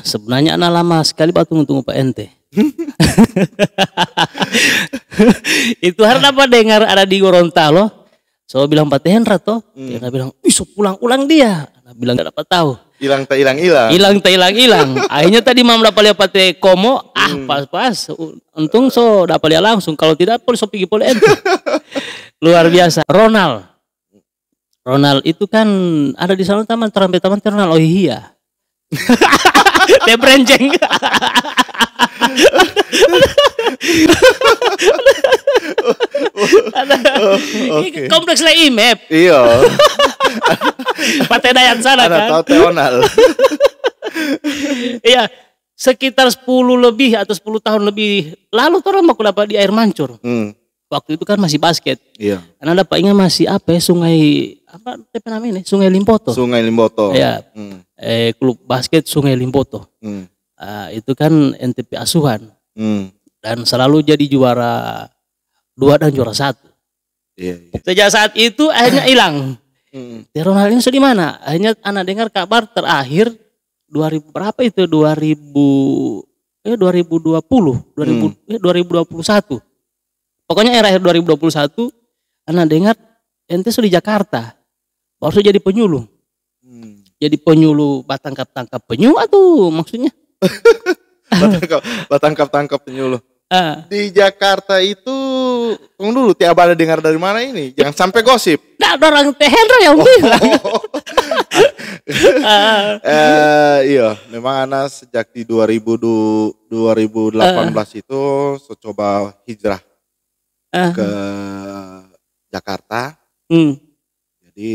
Sebenarnya anak lama sekali tunggu Pak ente. Itu hari apa dengar ada di Gorontalo. So bilang Pak Hendra toh. Dia bilang, "Iso pulang-ulang dia." Nah, bilang enggak dapat tahu. Hilang tak hilang. Hilang tak hilang. Akhirnya tadi mam dapat lihat Pak Komo, pas. Untung so dapat lihat langsung. Kalau tidak pun so pergi pole ente. Luar biasa. Ronald itu kan ada di sana taman Ronald. Oh iya. Dia berenceng. Okay. Kompleks lah IMEP. Iya. Partai Dayan sana kan. Tahu Teonal. Iya, sekitar 10 lebih atau 10 tahun lebih lalu orang mau dapat di Air Mancur. Waktu itu kan masih basket. Iya. Karena dapat ingat masih apa ya, Sungai apa namanya ini? Sungai Limpoto. Ya. Klub basket Sungai Limpoto. Itu kan NTP asuhan. Dan selalu jadi juara 2 dan juara 1. Iya. Sejak saat itu akhirnya hilang. Ronald ini di mana? Akhirnya anak dengar kabar terakhir 2000 berapa itu? 2021. Pokoknya era 2021 anak dengar ente sudah di Jakarta. Baru jadi penyuluh. Jadi penyuluh batangkap penyu atau maksudnya? Batangkap penyuluh. Di Jakarta itu tunggu dulu, tiap ada dengar dari mana ini? Jangan sampai gosip. Nah, orang Teh Hendra yang bilang. Iya, memang anak sejak di 2018 itu coba hijrah ke Jakarta. Jadi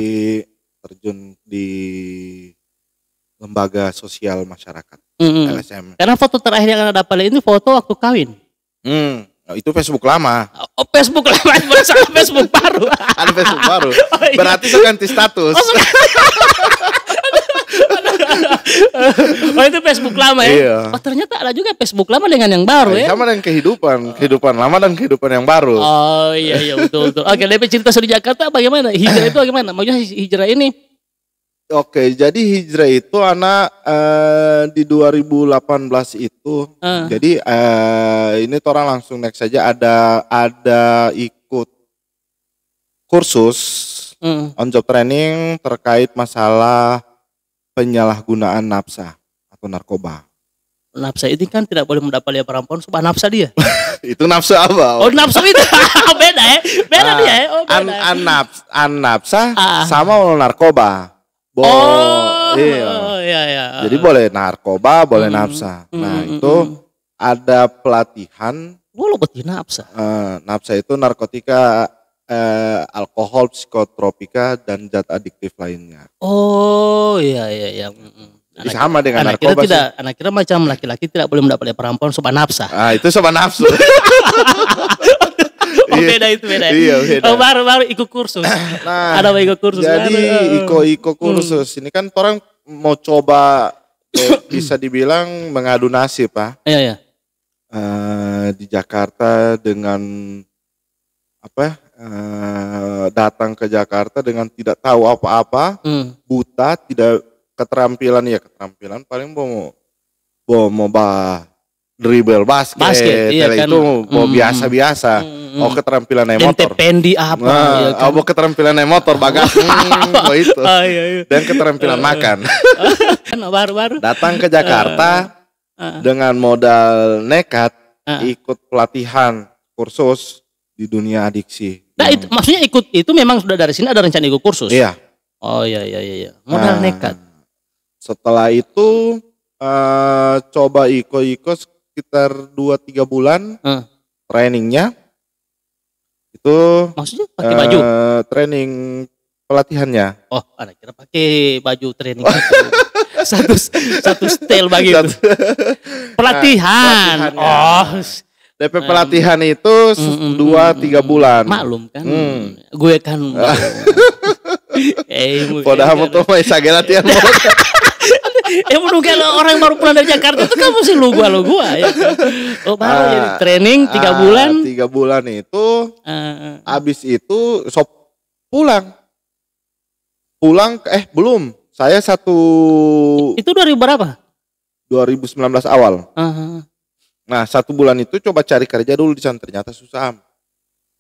terjun di lembaga sosial masyarakat LSM. Karena foto terakhir yang Anda dapat ini foto waktu kawin. Itu Facebook lama. Oh, Facebook lama bersama Facebook baru. Ada Facebook baru. Oh, iya. Berarti saya ganti status. Oh, itu Facebook lama ya? Iya. Oh, ternyata ada juga Facebook lama dengan yang baru ya? Sama dengan kehidupan lama dan kehidupan yang baru. Oh iya betul. Oke, DP cerita di Jakarta bagaimana? Hijrah itu bagaimana? Maksudnya hijrah ini? Oke, jadi hijrah itu anak di 2018 itu. Jadi ini orang langsung next saja ada ikut kursus on job training terkait masalah penyalahgunaan nafsa atau narkoba. Nafsa ini kan tidak boleh mendapat lihat perempuan sebab nafsa dia. Itu nafsu apa? Oh, nafsu itu beda ya? Beda dia ya? Oh, beda. Nafsa sama narkoba. Iya. Jadi boleh narkoba, boleh nafsa. Nah, itu ada pelatihan. Lo betul nafsa. Nafsa itu narkotika, alkohol, psikotropika dan zat adiktif lainnya. Oh, iya. Jadi sama dengan narkoba. Anak kira macam laki-laki tidak boleh mendapat perempuan sebab nafsa. Itu sebab nafsu. Beda itu. Iya, beda. Oh, baru ikut kursus. Nah, ada ikut kursus. Jadi ikut kursus. Ini kan orang mau coba bisa dibilang mengadu nasib, Pak. Iya. Di Jakarta dengan datang ke Jakarta dengan tidak tahu apa-apa, buta, tidak keterampilan paling mau dribble basket iya, kan? Itu mau biasa-biasa. Keterampilan naik motor. Pendi apa? Iya, kan? Keterampilan naik motor bagas. Itu. Iya. Dan keterampilan makan. Baru. Datang ke Jakarta dengan modal nekat ikut pelatihan kursus di dunia adiksi. Nah, itu maksudnya ikut itu memang sudah dari sini ada rencana ikut kursus. Iya. Oh iya. Modal nekat. Setelah itu coba ikut sekitar 2-3 bulan trainingnya. Itu maksudnya pakai baju? Training pelatihannya. Oh, anak kira pakai baju training. satu style bagi pelatihan. DP pelatihan itu 2-3 bulan. Maklum kan. Gue kan. Padahal motor mah isage latihan motor. Mungkin orang yang baru pulang dari Jakarta itu kan mesti lu gua ya. Oh, baru jadi training 3 bulan. 3 bulan itu habis itu pulang belum Saya satu. Itu 2000 berapa? 2019 awal. Nah 1 bulan itu coba cari kerja dulu di sana, ternyata susah.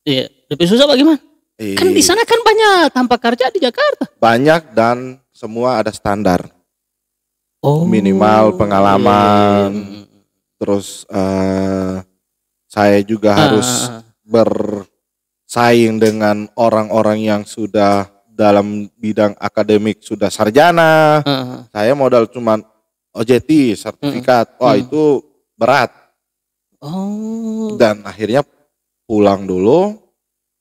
Iya, lebih susah bagaimana? Kan di sana kan banyak tanpa kerja di Jakarta. Banyak dan semua ada standar. Minimal pengalaman. Terus saya juga harus bersaing dengan orang-orang yang sudah dalam bidang akademik sudah sarjana. Saya modal cuman OJT sertifikat. Wah itu berat. Dan akhirnya pulang dulu.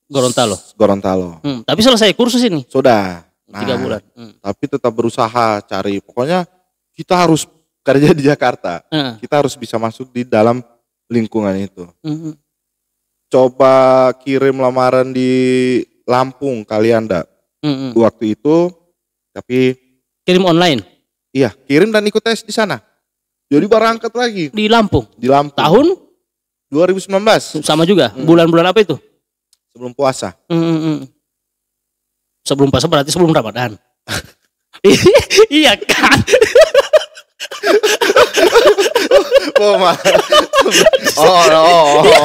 Gorontalo. Tapi selesai kursus ini? Sudah. 3 bulan. Tapi tetap berusaha cari. Pokoknya kita harus kerja di Jakarta. Kita harus bisa masuk di dalam lingkungan itu. Coba kirim lamaran di Lampung kalian enggak? Waktu itu. Tapi kirim online? Iya, kirim dan ikut tes di sana. Jadi berangkat lagi. Di Lampung? Di Lampung. Tahun? 2019. Sama juga? Bulan-bulan apa itu? Sebelum puasa. Sebelum puasa berarti sebelum Ramadan. Iya kan?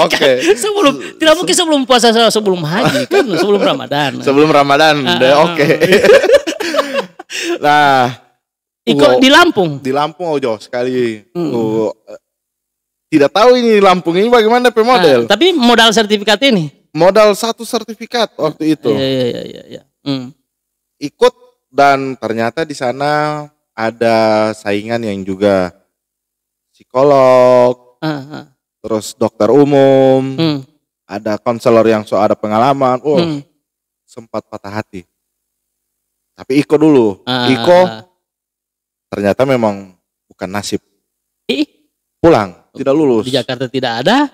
Oke. Sebelum, tidak mungkin sebelum puasa, sebelum haji kan, sebelum Ramadan. Sebelum Ramadan, oke. Nah, ikut di Lampung. Di Lampung jauh sekali. Tidak tahu ini Lampung ini bagaimana model. Tapi modal sertifikat ini. Modal 1 sertifikat waktu itu. Iya. Ikut dan ternyata di sana ada saingan yang juga psikolog, terus dokter umum, ada konselor yang ada pengalaman. Sempat patah hati. Tapi ikut dulu. Ternyata memang bukan nasib. Pulang, tidak lulus. Di Jakarta tidak ada,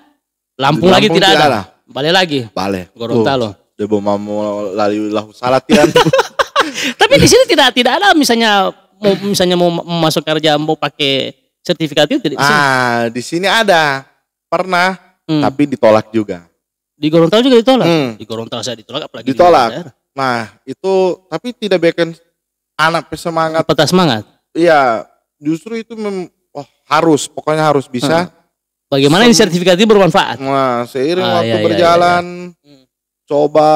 Lampung lagi tidak ada. Balik lagi. Gorontalo. Debo mau lali lahu salatian. Tapi di sini tidak ada misalnya mau masuk kerja mau pakai sertifikat itu tidak di sini. Di sini ada. Pernah, tapi ditolak juga. Di Gorontalo juga ditolak. Di Gorontalo saya ditolak apalagi ditolak. Nah, itu tapi tidak bikin anak semangat. Patah semangat. Iya, justru itu pokoknya harus bisa. Bagaimana ini sertifikat itu bermanfaat? Nah, seiring waktu berjalan, coba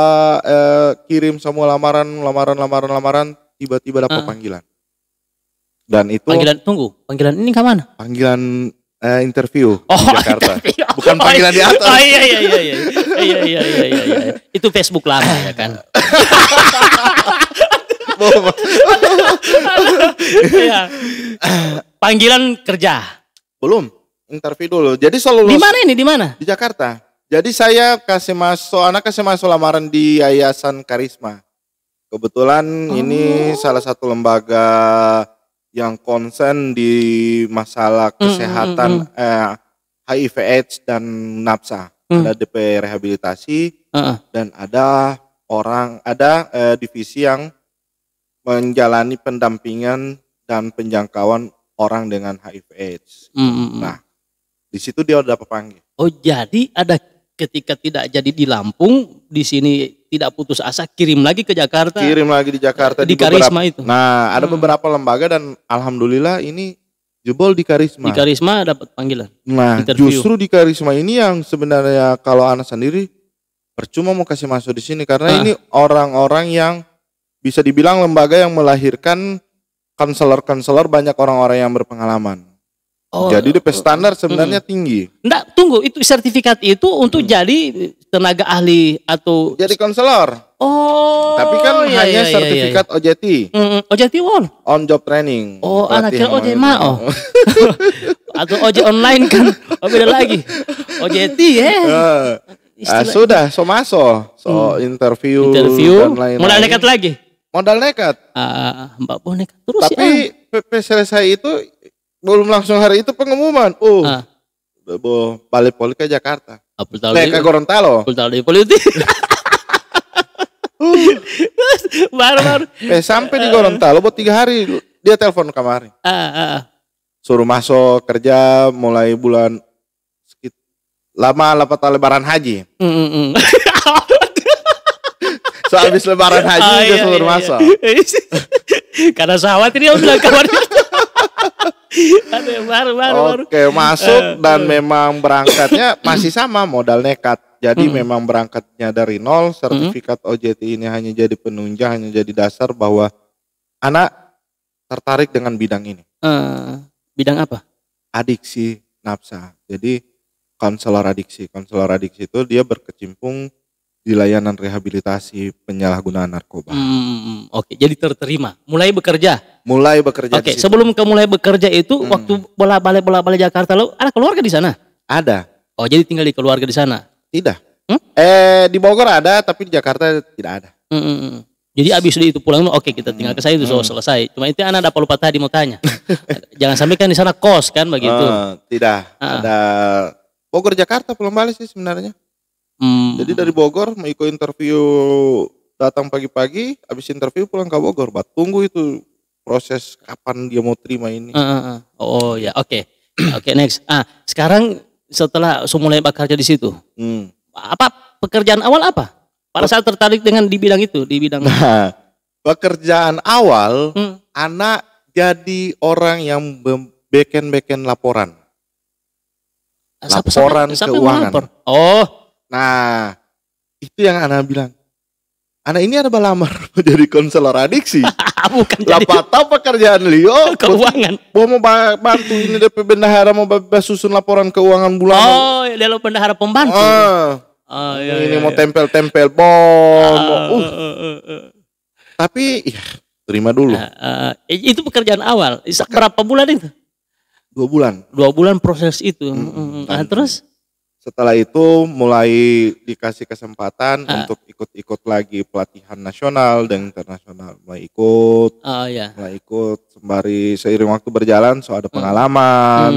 kirim semua lamaran, tiba-tiba dapat panggilan. Dan itu panggilan ini kemana? Panggilan interview di Jakarta. Bukan panggilan di atas. Iya. Itu Facebook lama ya kan. Panggilan kerja. Belum. Interview dulu. Jadi selalu di mana ini? Di mana? Di Jakarta. Jadi saya kasih masuk lamaran di Yayasan Karisma. Kebetulan ini salah satu lembaga yang konsen di masalah kesehatan HIV/AIDS dan NAPSA. Ada DP rehabilitasi dan ada divisi yang menjalani pendampingan dan penjangkauan orang dengan HIV/AIDS. Nah, di situ dia udah panggil. Jadi ada ketika tidak jadi di Lampung, di sini tidak putus asa, kirim lagi ke Jakarta. Kirim lagi di Jakarta di Karisma itu. Nah, ada beberapa lembaga dan alhamdulillah ini jebol di Karisma. Di Karisma dapat panggilan. Nah, justru di Karisma ini yang sebenarnya kalau anak sendiri percuma mau kasih masuk di sini karena ini orang-orang yang bisa dibilang lembaga yang melahirkan konselor banyak orang-orang yang berpengalaman. Jadi DP standar sebenarnya tinggi. Enggak, tunggu, itu sertifikat itu untuk jadi tenaga ahli atau jadi konselor. Tapi kan hanya sertifikat OJT. OJT on job training. Anak kira OJT atau OJT online kan. Beda lagi. OJT sudah masuk interview dan lain-lain. Modal nekat lagi. Modal nekat. Mbak Bo nekat terus. Tapi selesai itu belum langsung hari itu pengumuman. Balik poli ke Jakarta. Ke Gorontalo. Politik. Baru. Sampai di Gorontalo buat 3 hari dia telepon kemarin. Suruh masuk kerja mulai bulan lama lebaran haji. So habis lebaran haji dia suruh masuk. Karena sahabat ini bilang kawan. baru. Oke, masuk dan memang berangkatnya masih sama modal nekat. Jadi memang berangkatnya dari nol, sertifikat OJT ini hanya jadi penunjang, hanya jadi dasar bahwa anak tertarik dengan bidang ini. Bidang apa? Adiksi nafsa. Jadi konselor adiksi itu dia berkecimpung di layanan rehabilitasi penyalahgunaan narkoba. Oke, jadi terterima. Mulai bekerja. Oke, sebelum kamu mulai bekerja itu waktu bola-balik Jakarta lo ada keluarga di sana? Ada. Oh, jadi tinggal di keluarga di sana? Tidak. Di Bogor ada, tapi di Jakarta tidak ada. Jadi abis itu pulang, oke kita tinggal ke saya itu selesai. Cuma itu anak dapat lupa tadi mau tanya. Jangan sampai kan di sana kos kan begitu. Tidak. Ada Bogor Jakarta pulang balik sih sebenarnya. Jadi dari Bogor mau ikut interview, datang pagi-pagi, habis interview pulang ke Bogor. Tunggu itu proses kapan dia mau terima ini. Oh ya, oke. Oke, next. Sekarang setelah mulai bekerja di situ, apa pekerjaan awal apa? Pada saat tertarik dengan di bidang itu, di bidang. Nah, pekerjaan awal, anak jadi orang yang beken laporan. Laporan keuangan. Oh. Nah, itu yang anak bilang. Anak ini ada balamar menjadi konselor adiksi. Bukan Lapata pekerjaan Leo keuangan. Mau bantu ini DP bendahara mau susun laporan keuangan bulanan. Oh, dia lo bendahara pembantu. Ini mau tempel-tempel bom. Tapi ya, terima dulu. Itu pekerjaan awal. Berapa bulan itu? 2 bulan. 2 bulan proses itu. Terus? Setelah itu mulai dikasih kesempatan untuk ikut-ikut lagi pelatihan nasional dan internasional. Mulai ikut sembari seiring waktu berjalan, ada pengalaman,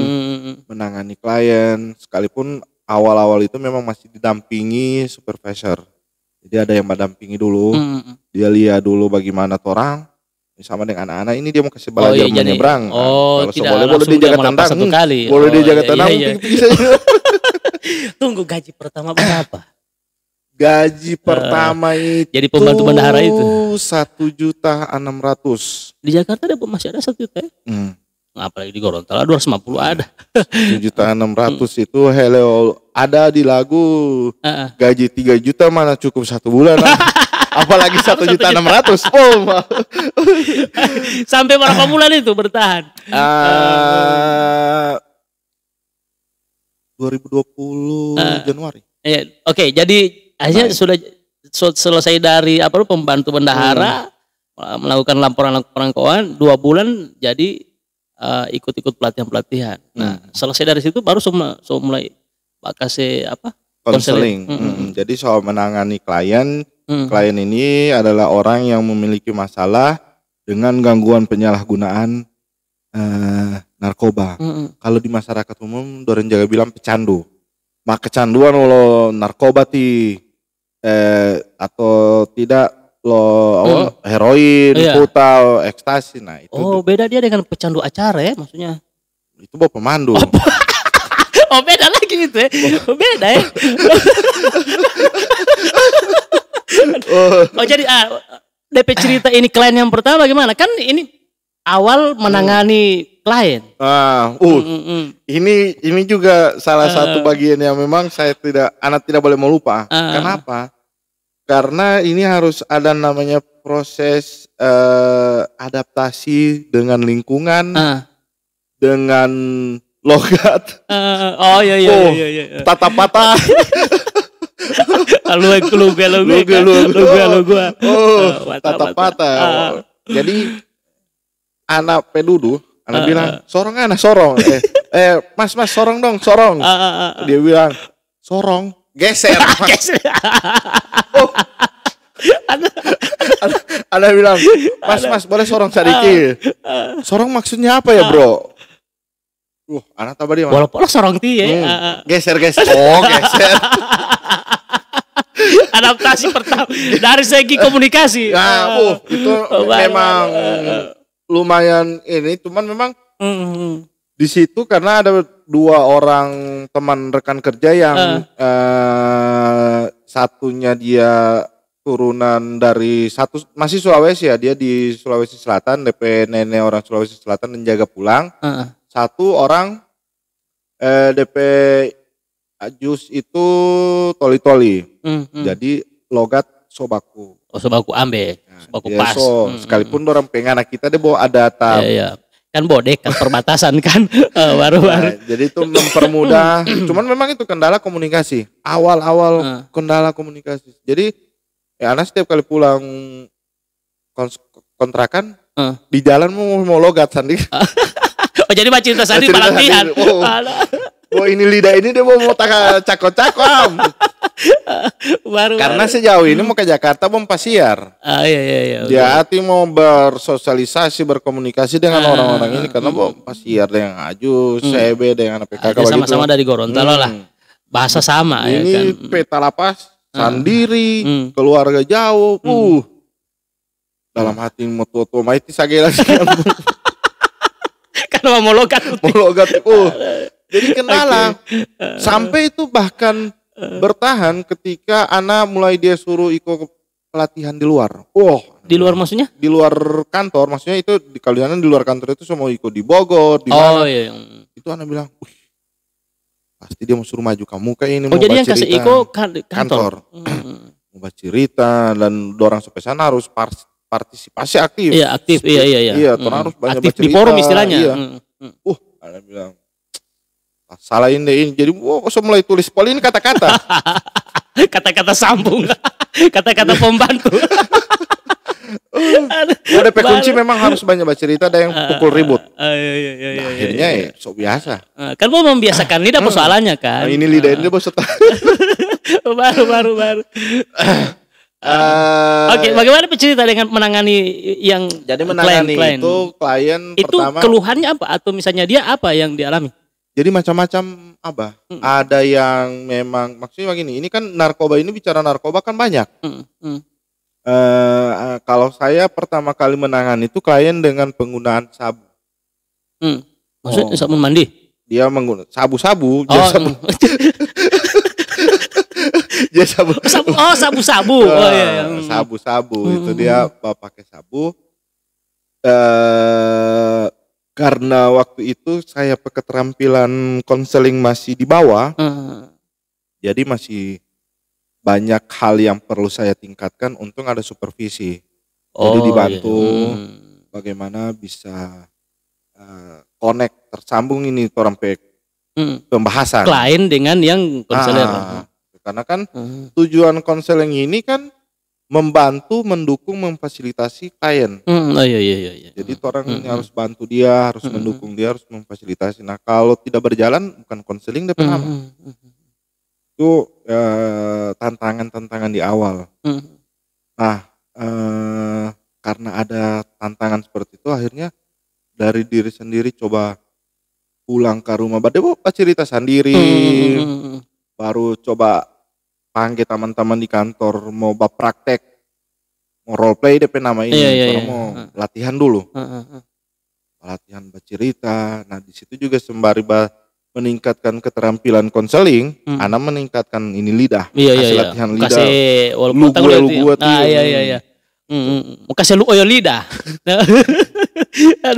menangani klien. Sekalipun awal-awal itu memang masih didampingi supervisor. Jadi ada yang mendampingi dulu, dia lihat dulu bagaimana orang. Sama dengan anak-anak ini dia mau kasih belajar menyeberang. Kalau boleh dijaga tendang. Boleh dijaga tendang. Tunggu, gaji pertama berapa? Gaji pertama itu jadi pembantu bendahara itu 1.600.000. Di Jakarta masih ada 1 juta ya? Apalagi di Gorontalo 250 ada. 1.600.000 itu hello ada di lagu. Gaji 3 juta mana cukup 1 bulan. Apalagi 1.600.000. Sampai berapa bulan itu bertahan? 2020 Januari. Oke, jadi akhirnya sudah selesai dari pembantu bendahara, melakukan laporan keuangan 2 bulan, jadi ikut-ikut pelatihan. Nah, selesai dari situ baru mulai kasih konseling. Jadi soal menangani klien. Klien ini adalah orang yang memiliki masalah dengan gangguan penyalahgunaan narkoba. Kalau di masyarakat umum orang jaga bilang pecandu. Mak kecanduan lo narkoba atau tidak lo heroin, putal, ekstasi. Nah, itu. Beda dia dengan pecandu acara ya maksudnya. Itu bawa pemandu. Beda lagi gitu ya. Beda ya. Jadi DP cerita ini klien yang pertama gimana? Kan ini awal menangani klien. Ini juga salah satu bagian yang memang anak tidak boleh melupa. Kenapa? Karena ini harus ada namanya proses adaptasi dengan lingkungan, dengan logat. Iya. Tata-pata. Lu gua. Tata-pata. Jadi anak pedudu, anak bilang, sorong. Mas sorong dong, sorong. Dia bilang, sorong, geser. Anak bilang, mas boleh sorong sedikit. Sorong maksudnya apa ya bro? Anak tabah dia. Walaupun sorong ya. Geser. Oh geser. Adaptasi pertama dari segi komunikasi. Itu memang lumayan ini, cuman memang di situ karena ada 2 orang teman rekan kerja yang satunya dia turunan dari masih Sulawesi ya, dia di Sulawesi Selatan, DP nenek orang Sulawesi Selatan menjaga pulang. Satu orang DP Ajus itu toli-toli. Jadi logat sobaku. Oh, sobaku ambe. Sobaku ya, pas. Sekalipun orang pengen anak kita dia bawa ada tam. Iya. Kan bodek kan perbatasan kan baru-baru. Jadi itu mempermudah. Cuman memang itu kendala komunikasi. Awal-awal kendala komunikasi. Jadi Ana setiap kali pulang kontrakan di jalan mau logat sandi. Oh jadi cerita sandi pelatihan. Oh ini lidah ini dia mau cakot-cakot. Karena sejauh ini mau ke Jakarta mau pasiar. Iya. Dia hati mau bersosialisasi, berkomunikasi dengan orang-orang ini karena mau pasiar dengan Aju, CB dengan PKK begitu. Sama-sama dari Gorontalo lah. Bahasa sama ini ya kan. Peta Lapas, Sandiri, keluarga jauh. Dalam hati mau tua-tua maiti sagela Karena mau logat. Jadi kendala. Sampai itu bahkan bertahan ketika anak mulai dia suruh ikut pelatihan di luar. Di luar maksudnya? Di luar kantor, maksudnya itu di Kalimantan di luar kantor itu semua ikut di Bogor, di mana. Iya. Itu anak bilang, pasti dia mau suruh maju kamu kayak ini. Jadi yang kasih ikut kantor. Mau baca cerita dan dorang sampai sana harus partisipasi aktif. Iya, aktif. Iya. Iya, harus banyak aktif baca cerita. Di forum istilahnya. Iya. Anak bilang salahin deh ini. Jadi mulai tulis ini kata-kata. Kata-kata sambung. Kata-kata pembantu. DP kunci memang harus banyak baca cerita, ada yang pukul ribut. Iya. Akhirnya sok biasa. Kan mau membiasakan lidah persoalannya kan. Ini lidah ini bos baru. Oke, bagaimana cerita dengan menangani yang jadi menangani klien? Itu pertama keluhannya apa atau misalnya dia apa yang dialami? Jadi macam-macam Abah. Ada yang memang maksudnya begini, ini kan narkoba ini bicara narkoba kan banyak. Kalau saya pertama kali menangani itu klien dengan penggunaan sabu. Maksudnya sabun mandi? Dia menggunakan sabu-sabu. Dia sabu-sabu. Sabu-sabu. Sabu-sabu itu dia pakai sabu. Karena waktu itu saya keterampilan konseling masih di bawah, jadi masih banyak hal yang perlu saya tingkatkan. Untung ada supervisi, jadi dibantu bagaimana bisa connect, tersambung ini orang pembahasan klien dengan yang konselor. Karena kan tujuan konseling ini kan membantu, mendukung, memfasilitasi klien. Iya. Jadi orang harus bantu dia, harus mendukung dia, harus memfasilitasi. Nah kalau tidak berjalan bukan konseling DP nama. Itu tantangan-tantangan di awal. Nah karena ada tantangan seperti itu, akhirnya dari diri sendiri coba pulang ke rumah. Baru cerita sendiri, baru coba panggil teman-teman di kantor mau praktek, mau role play DP nama ini, mau latihan dulu, latihan bercerita. Nah di situ juga sembari meningkatkan keterampilan konseling, anak meningkatkan ini lidah, latihan lidah, kasih lu gue tuh, mau kasih lu lidah,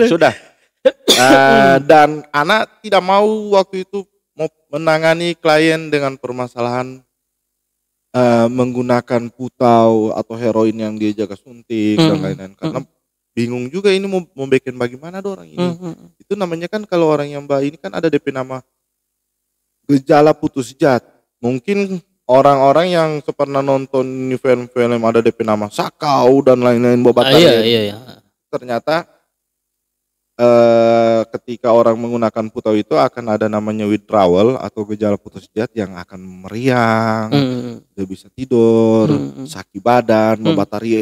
sudah, dan anak tidak mau waktu itu mau menangani klien dengan permasalahan menggunakan putau atau heroin yang dia jaga suntik dan lain-lain, karena bingung juga ini mau bikin bagaimana orang ini. Itu namanya kan kalau orang yang ini kan ada DP nama gejala putus jat. Mungkin orang-orang yang pernah nonton film-film ada DP nama sakau dan lain-lain ternyata ketika orang menggunakan putau itu akan ada namanya withdrawal atau gejala putus jat yang akan meriang, dia bisa tidur, sakit badan, babatari.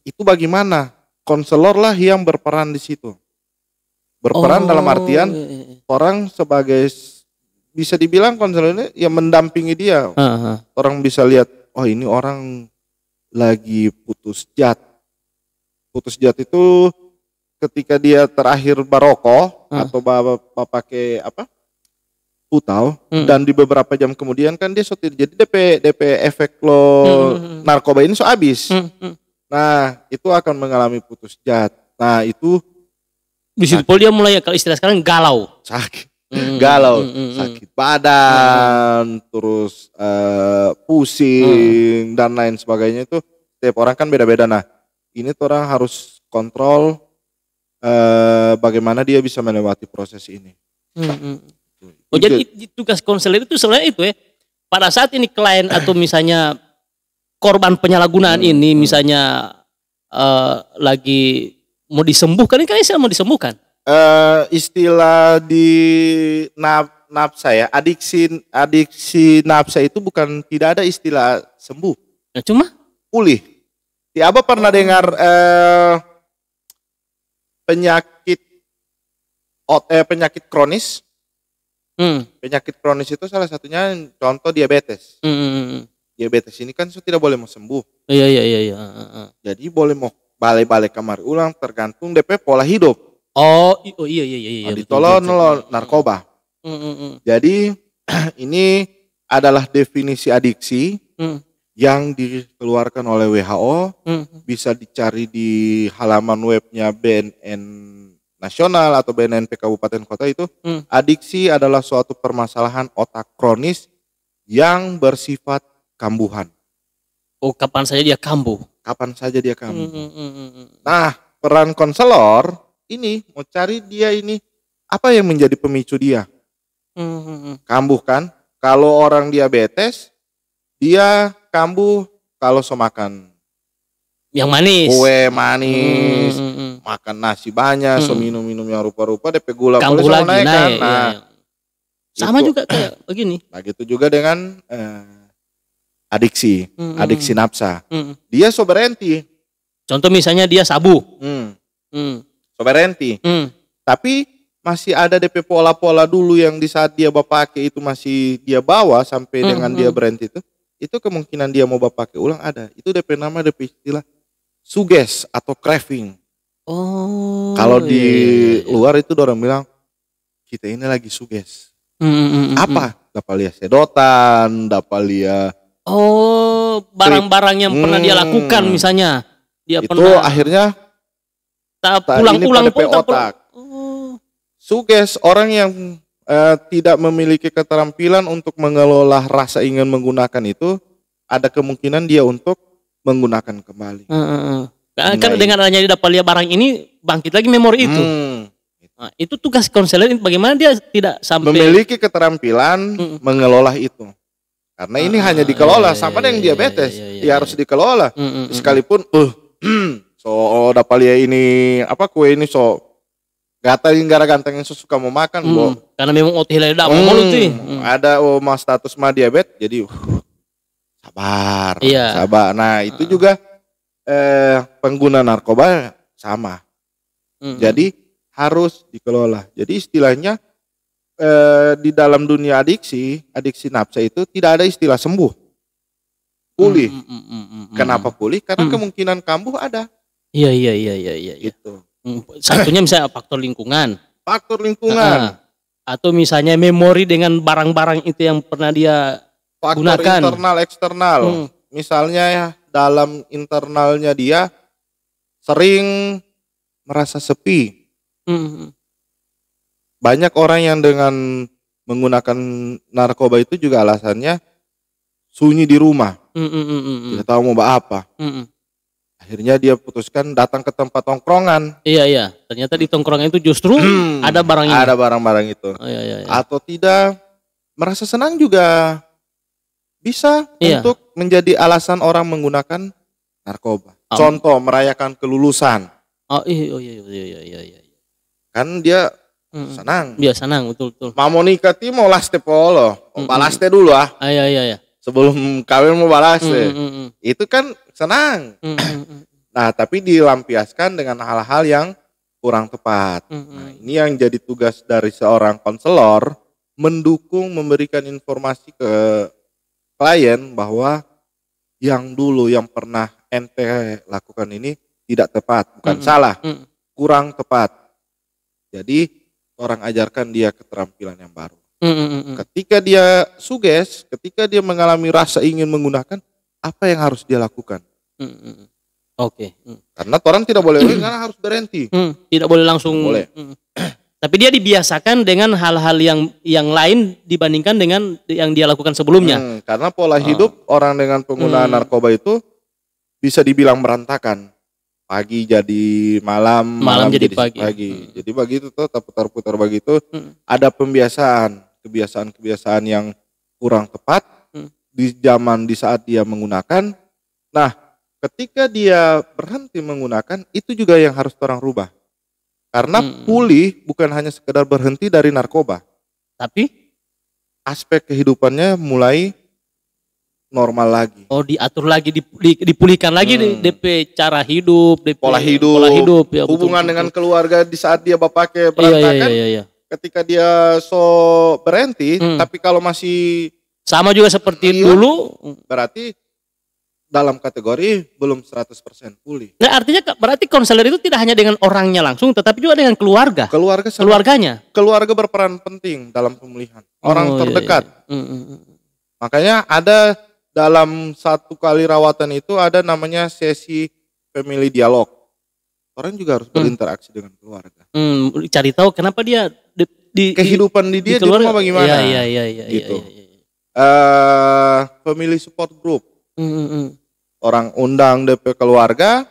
Itu bagaimana? Konselor lah yang berperan di situ. Berperan dalam artian orang sebagai bisa dibilang konselor ini yang mendampingi dia. Orang bisa lihat, oh ini orang lagi putus jat. Putus jat itu ketika dia terakhir baroko atau pakai apa? putau dan di beberapa jam kemudian kan dia sotir, jadi DP efek lo narkoba ini so habis. Nah itu akan mengalami putus zat. Nah itu di situ dia mulai, kalau istilah sekarang, galau, sakit, sakit badan, terus pusing dan lain sebagainya. Itu setiap orang kan beda-beda. Nah ini tuh orang harus kontrol bagaimana dia bisa melewati proses ini. Oh jadi tugas konselor itu sebenarnya itu ya, pada saat ini klien atau misalnya korban penyalahgunaan ini misalnya lagi mau disembuhkan, ini kan istilah mau disembuhkan. Istilah di nafsa ya, adiksi nafsa itu bukan, tidak ada istilah sembuh. Nah, cuma pulih. Tiaba pernah dengar penyakit kronis? Penyakit kronis itu salah satunya contoh diabetes. Diabetes ini kan tidak boleh mau sembuh. Iya. Jadi boleh mau balik kamar ulang tergantung DP pola hidup. Iya. Ditolong narkoba. Jadi ini adalah definisi adiksi yang dikeluarkan oleh WHO. Bisa dicari di halaman webnya BNN Nasional atau BNNP Kabupaten Kota itu. Adiksi adalah suatu permasalahan otak kronis yang bersifat kambuhan. Oh, kapan saja dia kambuh. Nah, peran konselor ini mau cari dia ini apa yang menjadi pemicu dia. Kambuh kan? Kalau orang diabetes, dia kambuh kalau makan yang manis, kue manis, makan nasi banyak, minum yang rupa-rupa, DP gula kambuh lagi naik. Nah, iya. Sama juga kayak begini. Begitu juga dengan adiksi nafsa. Dia so berhenti. Contoh misalnya dia sabu. So berhenti. Tapi masih ada DP pola-pola dulu yang di saat dia pakai itu masih dia bawa sampai dengan dia berhenti itu kemungkinan dia mau pakai ulang ada. Itu DP nama, DP istilah suges atau craving. Oh. Kalau di luar itu orang bilang kita ini lagi suges. Apa? Dapat lihat sedotan, dapat lihat. Oh, barang-barang yang pernah dia lakukan misalnya. Dia itu pernah akhirnya pulang-pulang pun otak. Suges, orang yang tidak memiliki keterampilan untuk mengelola rasa ingin menggunakan itu, ada kemungkinan dia untuk menggunakan kembali. Kan dengan adanya dapat lihat barang ini, bangkit lagi memori itu. Nah, itu tugas konselor, bagaimana dia tidak sampai memiliki keterampilan mengelola itu. Karena ini hanya dikelola sama dengan diabetes, dia harus dikelola. Sekalipun so dapat lihat ini apa kue ini so gara ganteng yang suka mau makan, karena memang otil ada mau sih. Ada mas status mah diabetes, jadi sabar. Nah itu juga pengguna narkoba sama. Jadi harus dikelola. Jadi istilahnya di dalam dunia adiksi nafsa itu tidak ada istilah sembuh, pulih. Kenapa pulih? Karena kemungkinan kambuh ada. Iya. Itu. Satunya misalnya faktor lingkungan. Atau misalnya memori dengan barang-barang itu yang pernah dia faktor gunakan. Internal eksternal. Misalnya ya, dalam internalnya dia sering merasa sepi. Banyak orang yang dengan menggunakan narkoba itu juga alasannya sunyi di rumah. Tidak tahu mau apa. Akhirnya dia putuskan datang ke tempat tongkrongan. Iya. Ternyata di tongkrongan itu justru ada barang ini. Ada barang-barang itu. Iya. Atau tidak merasa senang juga bisa untuk menjadi alasan orang menggunakan narkoba. Contoh merayakan kelulusan. Iya. Kan dia senang. Dia senang, betul. Mau nikah mau laste polo. Balaste dulu Iya. Sebelum kawin mau balaste. Itu kan senang. Nah, tapi dilampiaskan dengan hal-hal yang kurang tepat. Nah, ini yang jadi tugas dari seorang konselor, mendukung, memberikan informasi ke klien bahwa yang dulu yang pernah ente lakukan ini tidak tepat, bukan salah, kurang tepat. Jadi orang ajarkan dia keterampilan yang baru. Ketika dia suges, ketika dia mengalami rasa ingin menggunakan, apa yang harus dia lakukan? Oke. Karena orang tidak boleh karena harus berhenti. Tidak boleh langsung. Boleh. Tapi dia dibiasakan dengan hal-hal yang lain dibandingkan dengan yang dia lakukan sebelumnya. Karena pola hidup orang dengan penggunaan narkoba itu bisa dibilang berantakan. Pagi jadi malam, malam jadi pagi. Jadi begitu tuh putar-putar begitu. Ada kebiasaan yang kurang tepat di saat dia menggunakan. Nah, ketika dia berhenti menggunakan, itu juga yang harus orang rubah. Karena pulih bukan hanya sekedar berhenti dari narkoba, tapi aspek kehidupannya mulai normal lagi. Oh, diatur lagi, dipulihkan lagi DP cara hidup, DP pola hidup ya, hubungan dengan keluarga di saat dia pakai berantakan. Iya. Ketika dia berhenti, tapi kalau masih sama juga seperti dulu, berarti dalam kategori belum 100% pulih. Nah, artinya berarti konselor itu tidak hanya dengan orangnya langsung, tetapi juga dengan keluarganya. Keluarga berperan penting dalam pemulihan. Orang terdekat. Makanya ada dalam satu kali rawatan itu ada namanya sesi family dialog. Orang juga harus berinteraksi dengan keluarga. Cari tahu kenapa dia kehidupan dia di rumah bagaimana. Iya. Gitu. Family support group. Orang undang DP keluarga,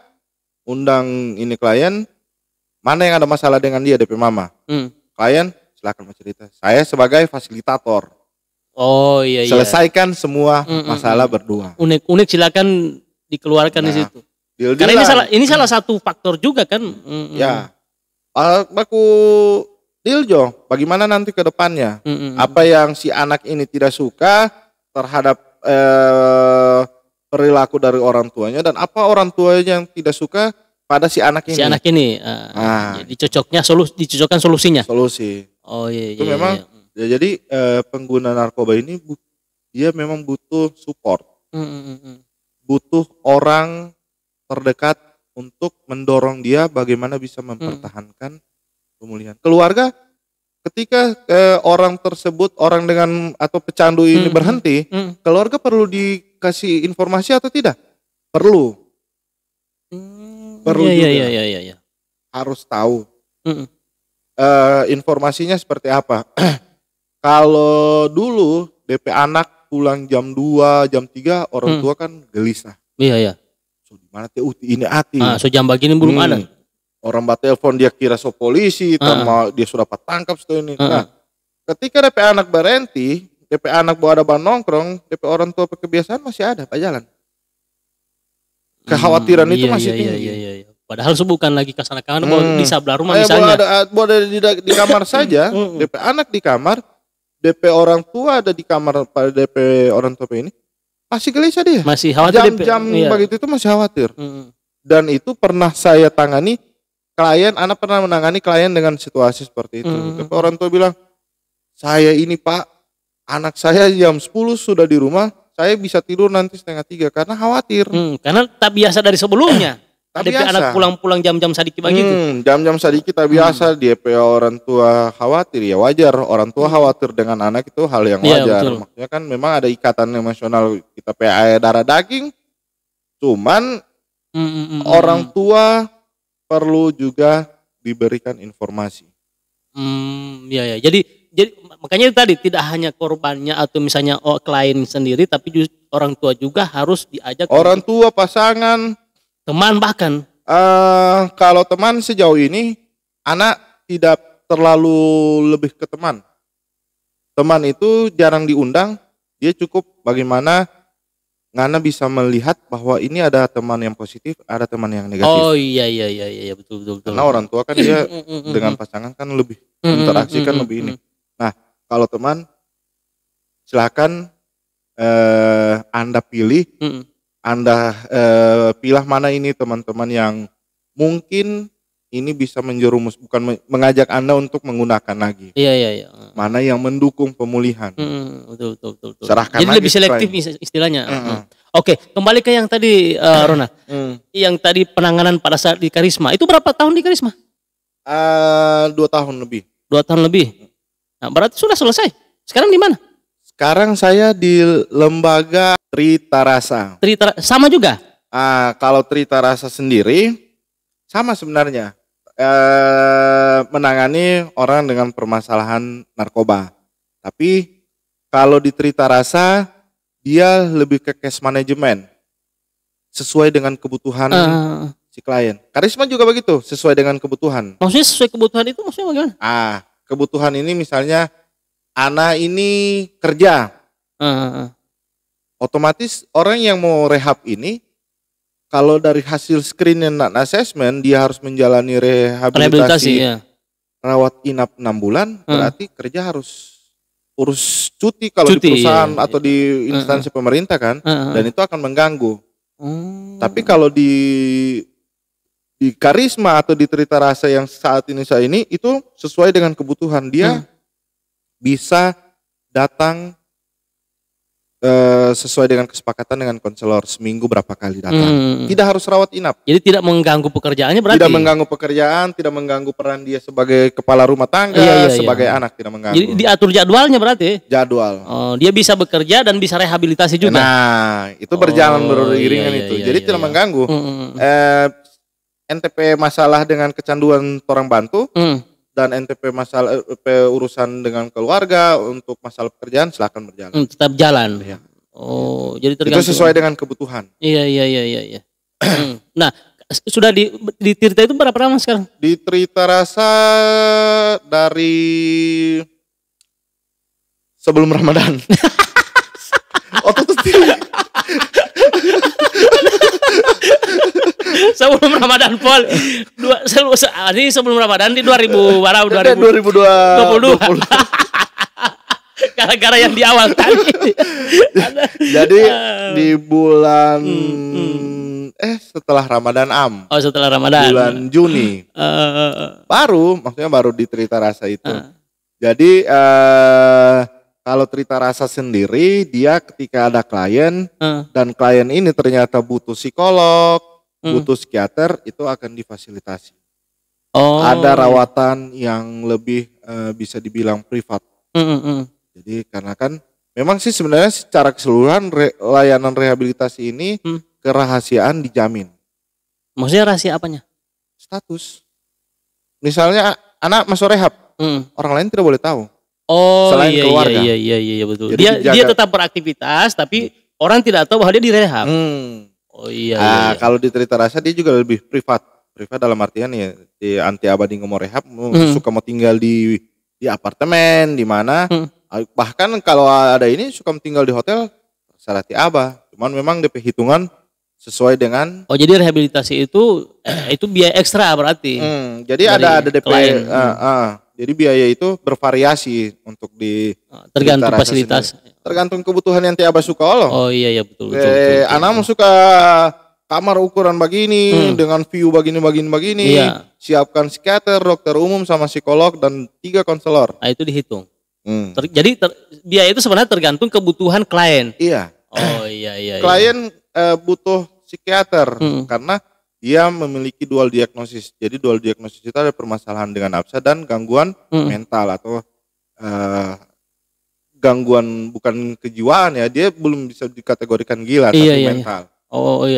undang ini klien, mana yang ada masalah dengan dia DP mama. Klien silakan cerita. Saya sebagai fasilitator. Oh iya. Selesaikan semua masalah berdua. Unik silakan dikeluarkan di situ. Karena ini salah satu faktor juga kan. Ya. Baku Diljo, bagaimana nanti ke depannya? Apa yang si anak ini tidak suka terhadap perilaku dari orang tuanya, dan apa orang tuanya yang tidak suka pada si anak ini. Dicocokkan solusinya. Oh iya. Itu memang. Ya, jadi pengguna narkoba ini dia memang butuh support. Butuh orang terdekat untuk mendorong dia bagaimana bisa mempertahankan pemulihan. Keluarga, ketika orang tersebut, orang dengan atau pecandu ini berhenti, keluarga perlu dikasih informasi atau tidak? Perlu. Perlu juga. Iya. Harus tahu. Informasinya seperti apa? Kalau dulu DP anak pulang jam 2, jam 3, orang tua kan gelisah. Iya. So di mana teh ini hati. So jam begini belum ada. Orang telepon dia kira polisi, dia sudah patangkap ini. Nah, ketika DP anak berhenti, DP anak bawa ada nongkrong, DP orang tua kebiasaan masih ada Pak jalan. Kekhawatiran itu masih tinggi. Iya. Padahal bukan lagi kesana bawa di sebelah rumah misalnya. Bawa di kamar saja, DP anak di kamar, DP orang tua ada di kamar pada DP orang tua ini, masih gelisah dia. Masih khawatir. Jam begitu itu masih khawatir. Dan itu pernah saya tangani anak pernah menangani klien dengan situasi seperti itu. DP orang tua bilang, saya ini Pak, anak saya jam 10 sudah di rumah, saya bisa tidur nanti 2:30 karena khawatir. Karena tak biasa dari sebelumnya. DP anak pulang-pulang jam-jam sedikit begitu. Jam-jam sedikit tak biasa, DP orang tua khawatir, ya wajar. Orang tua khawatir dengan anak itu hal yang wajar. Maksudnya kan memang ada ikatan emosional kita PA darah daging. Cuman orang tua perlu juga diberikan informasi. Iya. Jadi makanya tadi tidak hanya korbannya atau misalnya klien sendiri, tapi orang tua juga harus diajak. Orang tua, pasangan, teman bahkan. Kalau teman sejauh ini anak tidak terlalu lebih ke teman. Teman itu jarang diundang, dia cukup bagaimana Ngana bisa melihat bahwa ini ada teman yang positif, ada teman yang negatif. Oh iya betul. Karena orang tua kan dia dengan pasangan kan lebih interaksi kan lebih ini. Nah, kalau teman silakan Anda pilih. Anda pilih mana ini teman-teman yang mungkin ini bisa menjerumus, bukan mengajak Anda untuk menggunakan lagi. Iya. Mana yang mendukung pemulihan. Betul. Serahkan. Jadi lebih selektif istilahnya. Oke, kembali ke yang tadi Rona. Yang tadi penanganan pada saat di Karisma. Itu berapa tahun di Karisma? 2 tahun lebih. 2 tahun lebih. Nah, berarti sudah selesai? Sekarang di mana? Sekarang saya di lembaga Tritarasa. Sama juga? Kalau Tritarasa sendiri sama sebenarnya. Menangani orang dengan permasalahan narkoba. Tapi kalau di Tritarasa dia lebih ke case management. Sesuai dengan kebutuhan si klien. Karisma juga begitu, sesuai dengan kebutuhan. Maksudnya sesuai kebutuhan itu maksudnya bagaimana? Kebutuhan ini misalnya anak ini kerja. Otomatis orang yang mau rehab ini kalau dari hasil screen dan assessment dia harus menjalani rehabilitasi ya. Rawat inap 6 bulan, berarti kerja harus urus cuti kalau di perusahaan atau di instansi pemerintah kan, dan itu akan mengganggu. Tapi kalau di Karisma atau di Tritarasa yang saat ini itu sesuai dengan kebutuhan dia, bisa datang sesuai dengan kesepakatan dengan konselor, seminggu berapa kali datang. Tidak harus rawat inap. Jadi tidak mengganggu pekerjaannya berarti? Tidak mengganggu pekerjaan, tidak mengganggu peran dia sebagai kepala rumah tangga, sebagai anak, tidak mengganggu. Jadi diatur jadwalnya berarti? Jadwal. Dia bisa bekerja dan bisa rehabilitasi juga? Nah, itu berjalan beriringan itu. Jadi tidak mengganggu. NTP masalah dengan kecanduan orang bantu, dan NTP masalah urusan dengan keluarga untuk masalah pekerjaan silakan berjalan. Tetap jalan. Ya. Jadi tergantung. Itu sesuai dengan kebutuhan. Iya. Nah, sudah di Tirta itu berapa lama sekarang? Di Tritarasa dari sebelum Ramadan. Sebelum Ramadan Pol. Ini sebelum Ramadan di 2020. Gara-gara yang di awal tadi. Jadi di bulan setelah Ramadan setelah Ramadan. Bulan Juni. Maksudnya baru di Tritarasa itu. Jadi kalau Tritarasa sendiri dia ketika ada klien dan klien ini ternyata butuh psikolog, butuh psikiater, itu akan difasilitasi. Ada rawatan yang lebih bisa dibilang privat. Jadi karena kan memang sih sebenarnya secara keseluruhan layanan rehabilitasi ini kerahasiaan dijamin. Maksudnya rahasia apanya? Status. Misalnya anak masuk rehab, orang lain tidak boleh tahu. Selain keluarga. Iya betul. Jadi dia tetap beraktivitas tapi orang tidak tahu bahwa dia direhab. Iya. Kalau di Tritarasa dia juga lebih privat dalam artian ya di anti abadi mau rehab, suka mau tinggal di apartemen di mana, bahkan kalau ada ini suka tinggal di hotel serati abah, cuman memang DP hitungan sesuai dengan. Jadi rehabilitasi itu biaya ekstra berarti. Jadi ada DP jadi biaya itu bervariasi untuk di tergantung fasilitas. Tergantung kebutuhan yang tiaba suka Iya betul. Anak suka kamar ukuran begini dengan view begini. Siapkan psikiater, dokter umum sama psikolog dan 3 konselor. Itu dihitung. Jadi biaya itu sebenarnya tergantung kebutuhan klien. Iya. Iya. Klien butuh psikiater karena dia memiliki dual diagnosis. Jadi dual diagnosis itu ada permasalahan dengan nafsa dan gangguan mental atau gangguan bukan kejiwaan ya. Dia belum bisa dikategorikan gila tapi mental.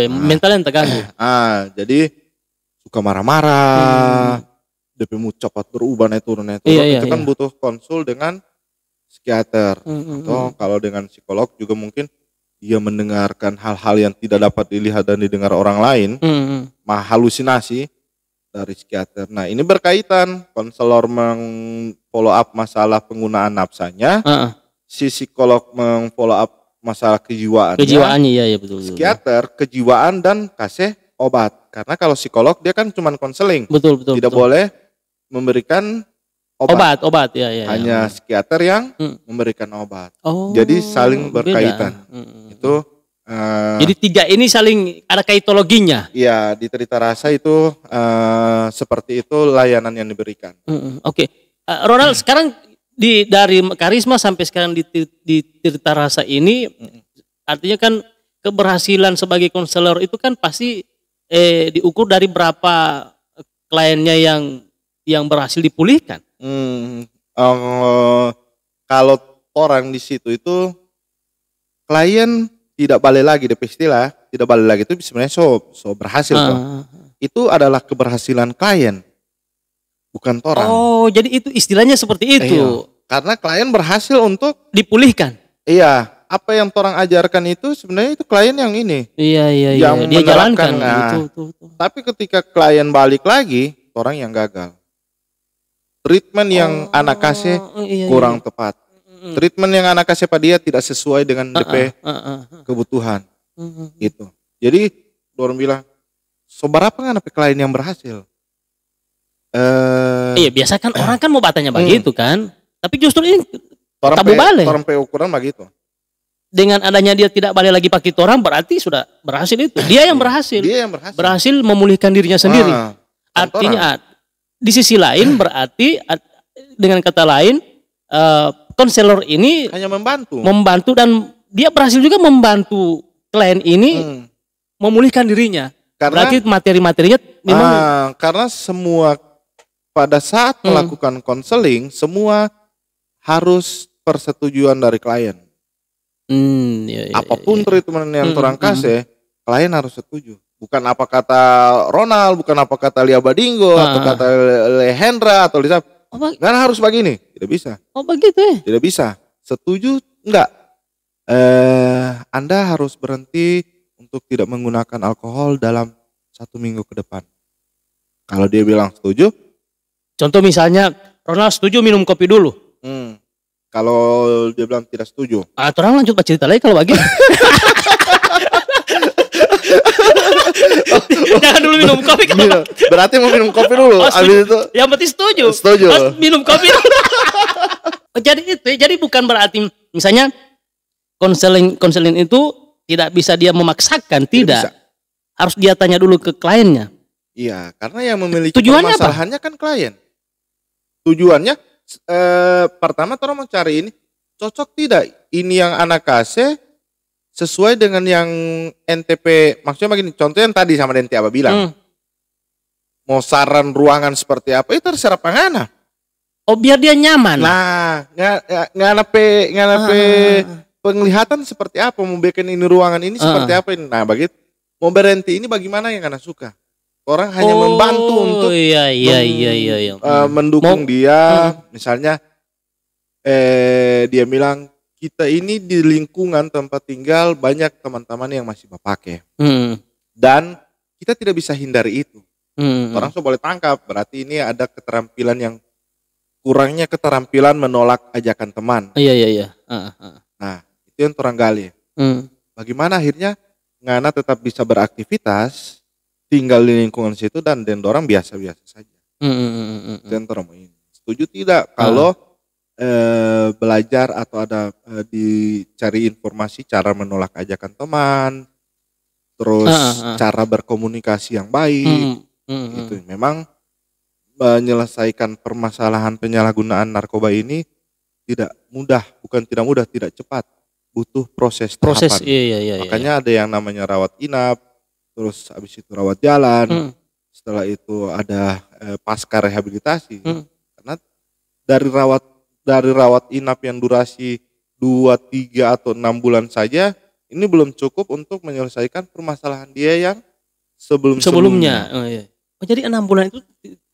Mental yang terganggu. Jadi suka marah-marah, DP mood cepat berubah naik turun. Itu kan butuh konsul dengan psikiater atau kalau dengan psikolog juga mungkin dia mendengarkan hal-hal yang tidak dapat dilihat dan didengar orang lain, halusinasi dari psikiater. Nah ini berkaitan, konselor meng-follow up masalah penggunaan nafsanya, si psikolog meng-follow up masalah kejiwaannya, iya betul. Psikiater, kejiwaan dan kasih obat. Karena kalau psikolog dia kan cuma konseling, tidak boleh memberikan obat ya. Hanya psikiater yang memberikan obat. Jadi saling berkaitan. Itu jadi 3 ini saling ada kaitologinya. Iya, di Tritarasa itu seperti itu layanan yang diberikan. Oke. Ronald sekarang dari Karisma sampai sekarang di Tritarasa ini artinya kan keberhasilan sebagai konselor itu kan pasti diukur dari berapa kliennya yang berhasil dipulihkan. Kalau orang di situ itu klien tidak balik lagi, DP istilah tidak balik lagi itu sebenarnya so berhasil toh. Itu adalah keberhasilan klien, bukan orang. Oh, jadi itu istilahnya seperti itu. Iya, karena klien berhasil untuk dipulihkan. Iya, apa yang orang ajarkan itu sebenarnya itu klien yang ini. Iya. Yang dia jalankan. Nah, tapi ketika klien balik lagi, orang yang gagal. Treatment yang anak kasih kurang tepat. Treatment yang anak kasih pada dia tidak sesuai dengan DP kebutuhan. Gitu. Jadi orang bilang, seberapa kan klien yang berhasil? Iya, biasa kan orang kan mau batanya begitu kan. Tapi justru ini tabu balik. Orang ukuran begitu. Dengan adanya dia tidak balik lagi pakai orang berarti sudah berhasil itu. Dia yang berhasil. Berhasil memulihkan dirinya sendiri. Artinya di sisi lain berarti dengan kata lain konselor ini hanya membantu dan dia berhasil juga membantu klien ini memulihkan dirinya. Karena berarti materi-materinya memang karena semua pada saat melakukan konseling semua harus persetujuan dari klien. Apapun treatment yang orang kasih, klien harus setuju. Bukan apa kata Ronald, bukan apa kata Lia Badingo, atau kata Lehendra atau Lisa. Nggak harus begini, tidak bisa. Oh begitu ya? Tidak bisa. Setuju enggak? Anda harus berhenti untuk tidak menggunakan alkohol dalam 1 minggu ke depan. Kalau dia bilang setuju. Contoh misalnya Ronald setuju minum kopi dulu. Kalau dia bilang tidak setuju. Orang lanjut baca cerita lagi kalau begitu. Jangan dulu minum kopi. Berarti mau minum kopi dulu. Habis itu. Yang penting setuju. Minum kopi. Jadi bukan berarti misalnya konseling itu tidak bisa dia memaksakan, tidak. Harus dia tanya dulu ke kliennya. Iya, karena yang memiliki permasalahannya kan klien. Tujuannya pertama orang mencari ini cocok tidak ini yang anak kasih sesuai dengan yang NTP, maksudnya begini, contoh yang tadi sama Denti Abah bilang mau saran ruangan seperti apa itu terserah pangana. Oh biar dia nyaman. Nah nggak penglihatan seperti apa mau bikin ini ruangan ini seperti apa ini. Nah begitu mau berhenti ini bagaimana yang anak suka. Orang hanya membantu untuk mendukung dia. Misalnya dia bilang kita ini di lingkungan tempat tinggal banyak teman-teman yang masih pakai. Dan kita tidak bisa hindari itu. Orang boleh tangkap berarti ini ada keterampilan yang kurangnya keterampilan menolak ajakan teman. Iya. Nah itu yang orang gali. Bagaimana akhirnya ngana tetap bisa beraktivitas tinggal di lingkungan situ dan orang biasa-biasa saja. Dan orang ini setuju tidak kalau belajar atau ada dicari informasi cara menolak ajakan teman, terus cara berkomunikasi yang baik, itu memang menyelesaikan permasalahan penyalahgunaan narkoba ini tidak mudah, bukan tidak mudah, tidak cepat, butuh proses tahapan. Iya. Makanya ada yang namanya rawat inap. Terus habis itu rawat jalan, setelah itu ada pasca rehabilitasi. Karena dari rawat inap yang durasi 2, 3 atau 6 bulan saja, ini belum cukup untuk menyelesaikan permasalahan dia yang sebelumnya. Jadi 6 bulan itu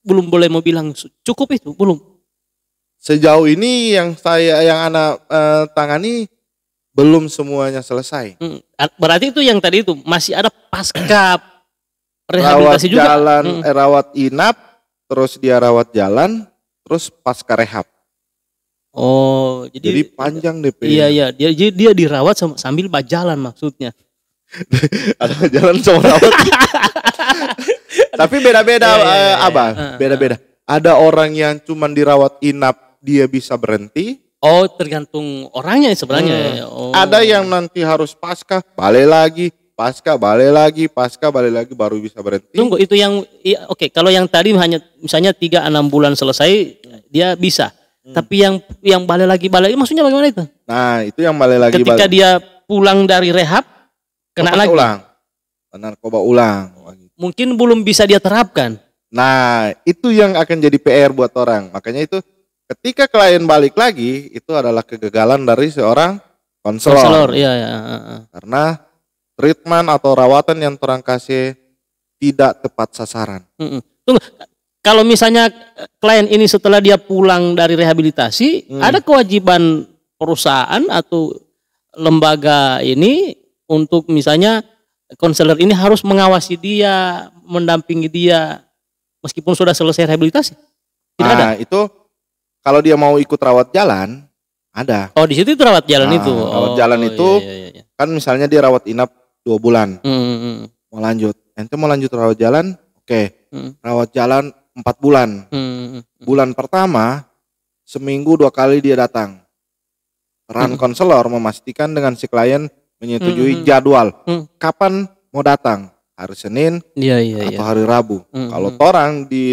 belum boleh mau bilang cukup itu, belum. Sejauh ini yang anak tangani belum semuanya selesai. Berarti itu yang tadi itu masih ada pasca rehabilitasi rawat juga. Jalan, rawat inap, terus dia rawat jalan, terus pasca rehab. Oh, jadi panjang DP. Iya. Dia dirawat sambil berjalan maksudnya. Ada jalan sama rawat. Tapi beda-beda Abah, beda-beda. Ada orang yang cuma dirawat inap dia bisa berhenti. Oh, tergantung orangnya sebenarnya. Ada yang nanti harus pasca, balik lagi, baru bisa berhenti. Tunggu, itu yang oke, kalau yang tadi hanya misalnya 3-6 bulan selesai, dia bisa. Tapi yang balik lagi maksudnya bagaimana itu? Nah, itu yang balik lagi. Ketika dia pulang dari rehab, kena lagi. Narkoba ulang. Mungkin belum bisa dia terapkan. Nah, itu yang akan jadi PR buat orang. Makanya itu Ketika klien balik lagi, itu adalah kegagalan dari seorang konselor. Iya. Karena treatment atau rawatan yang orang kasih tidak tepat sasaran. Tunggu, kalau misalnya klien ini setelah dia pulang dari rehabilitasi, ada kewajiban perusahaan atau lembaga ini untuk misalnya konselor ini harus mengawasi dia, mendampingi dia meskipun sudah selesai rehabilitasi? Tidak ada. Itu kalau dia mau ikut rawat jalan, ada. Oh, di situ itu rawat jalan itu. Rawat jalan itu iya. Kan misalnya dia rawat inap 2 bulan. Mau lanjut. Ente mau lanjut rawat jalan? Oke. Rawat jalan 4 bulan. Bulan pertama seminggu 2 kali dia datang. Peran konselor memastikan dengan si klien menyetujui jadwal. Kapan mau datang? Hari Senin atau hari Rabu. Kalau orang di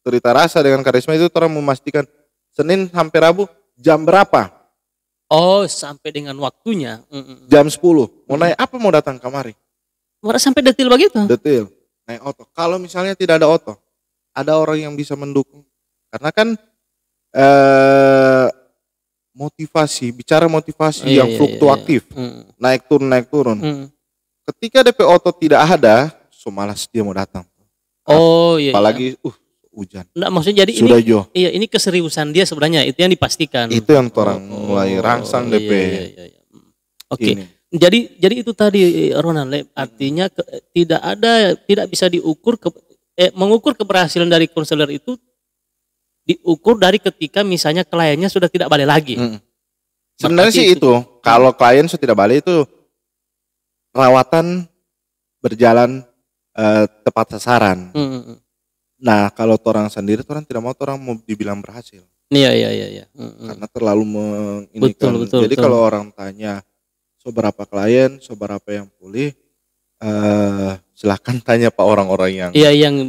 Cerita Rasa dengan Karisma itu orang memastikan Senin sampai Rabu jam berapa? Oh, sampai dengan waktunya. Jam 10. Mau naik apa mau datang kemari? Sampai detil begitu? Detil. Naik oto. Kalau misalnya tidak ada oto, ada orang yang bisa mendukung. Karena kan motivasi, bicara motivasi yang fluktuatif. Naik turun. Ketika DP oto tidak ada, malas dia mau datang. Apalagi hujan. Nggak, maksudnya jadi sudah ini keseriusan dia sebenarnya, itu yang dipastikan. Itu yang orang mulai rangsang DP. Oke. Jadi itu tadi Ronald, artinya tidak bisa diukur mengukur keberhasilan dari konselor itu diukur dari ketika misalnya kliennya sudah tidak balik lagi. Sebenarnya sih itu kalau klien sudah tidak balik itu rawatan berjalan tepat sasaran. Nah, kalau orang sendiri, orang tidak mau orang mau dibilang berhasil. Iya. Karena terlalu menginikan. Jadi kalau orang tanya seberapa klien, seberapa yang pulih, silahkan tanya Pak orang-orang yang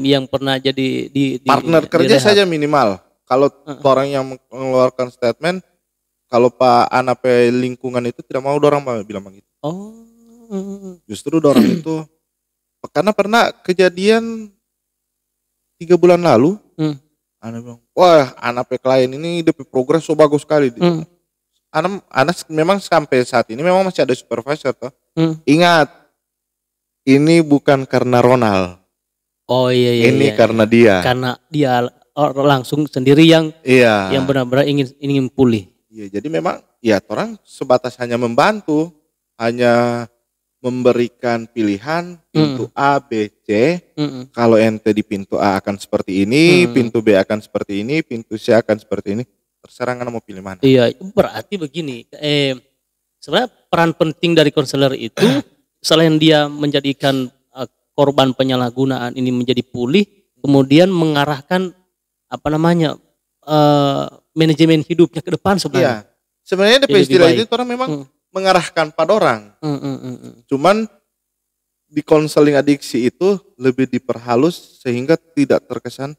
yang pernah jadi di partner kerja saja minimal. Kalau orang yang mengeluarkan statement, kalau Pak anak lingkungan itu tidak mau orang bilang begitu. Justru orang itu karena pernah kejadian 3 bulan lalu, anak bilang, wah anak klien ini DP progres so bagus sekali. Anak memang sampai saat ini memang masih ada supervisor toh. Ingat, ini bukan karena Ronald. Ini karena dia. Karena dia langsung sendiri yang benar-benar ingin pulih. Iya, jadi memang orang sebatas hanya membantu, hanya memberikan pilihan pintu A, B, C. Kalau ente di pintu A akan seperti ini, pintu B akan seperti ini, pintu C akan seperti ini. Terserah anda mau pilih mana. Iya, berarti begini. Sebenarnya peran penting dari konselor itu selain dia menjadikan korban penyalahgunaan ini menjadi pulih, kemudian mengarahkan manajemen hidupnya ke depan sebenarnya. Iya. Sebenarnya di istilah itu orang memang mengarahkan pada orang. Cuman di konseling adiksi itu lebih diperhalus sehingga tidak terkesan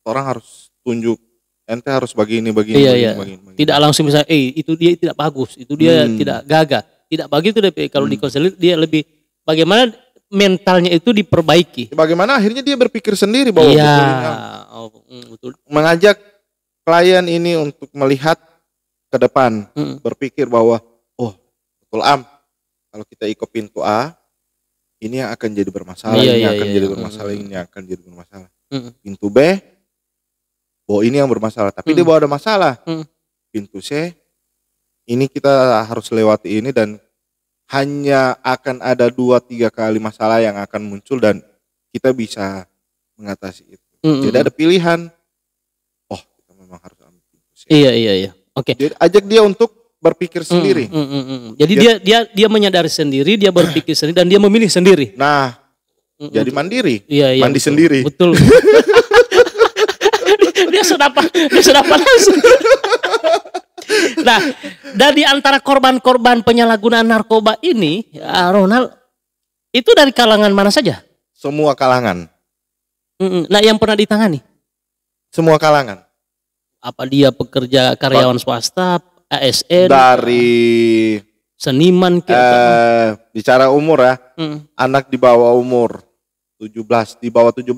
orang harus tunjuk ente harus begini. Tidak langsung misalnya itu dia tidak bagus, itu dia tidak gagah. Tidak begitu DP. Kalau di konseling dia lebih bagaimana mentalnya itu diperbaiki. Bagaimana akhirnya dia berpikir sendiri bahwa betul. Mengajak klien ini untuk melihat ke depan, berpikir bahwa betul kalau kita ikut pintu A, ini yang akan jadi bermasalah, ini akan jadi bermasalah, ini akan jadi bermasalah. Pintu B, ini yang bermasalah, tapi dia bawa ada masalah. Pintu C, ini kita harus lewati ini dan hanya akan ada 2-3 kali masalah yang akan muncul dan kita bisa mengatasi itu. Jadi ada pilihan. Kita memang harus ambil pintu C. Iya. Oke. Jadi ajak dia untuk berpikir sendiri. Jadi dia menyadari sendiri, dia berpikir sendiri dan dia memilih sendiri. Nah, jadi mandiri. Iya, mandi betul. sendiri. Betul. dia sudah langsung. Nah, dari antara korban-korban penyalahgunaan narkoba ini, Ronald, itu dari kalangan mana saja? Semua kalangan. Nah, yang pernah ditangani? Semua kalangan. Apa dia pekerja karyawan swasta, ASN, dari seniman, bicara umur ya, anak di bawah umur 17, di bawah 17,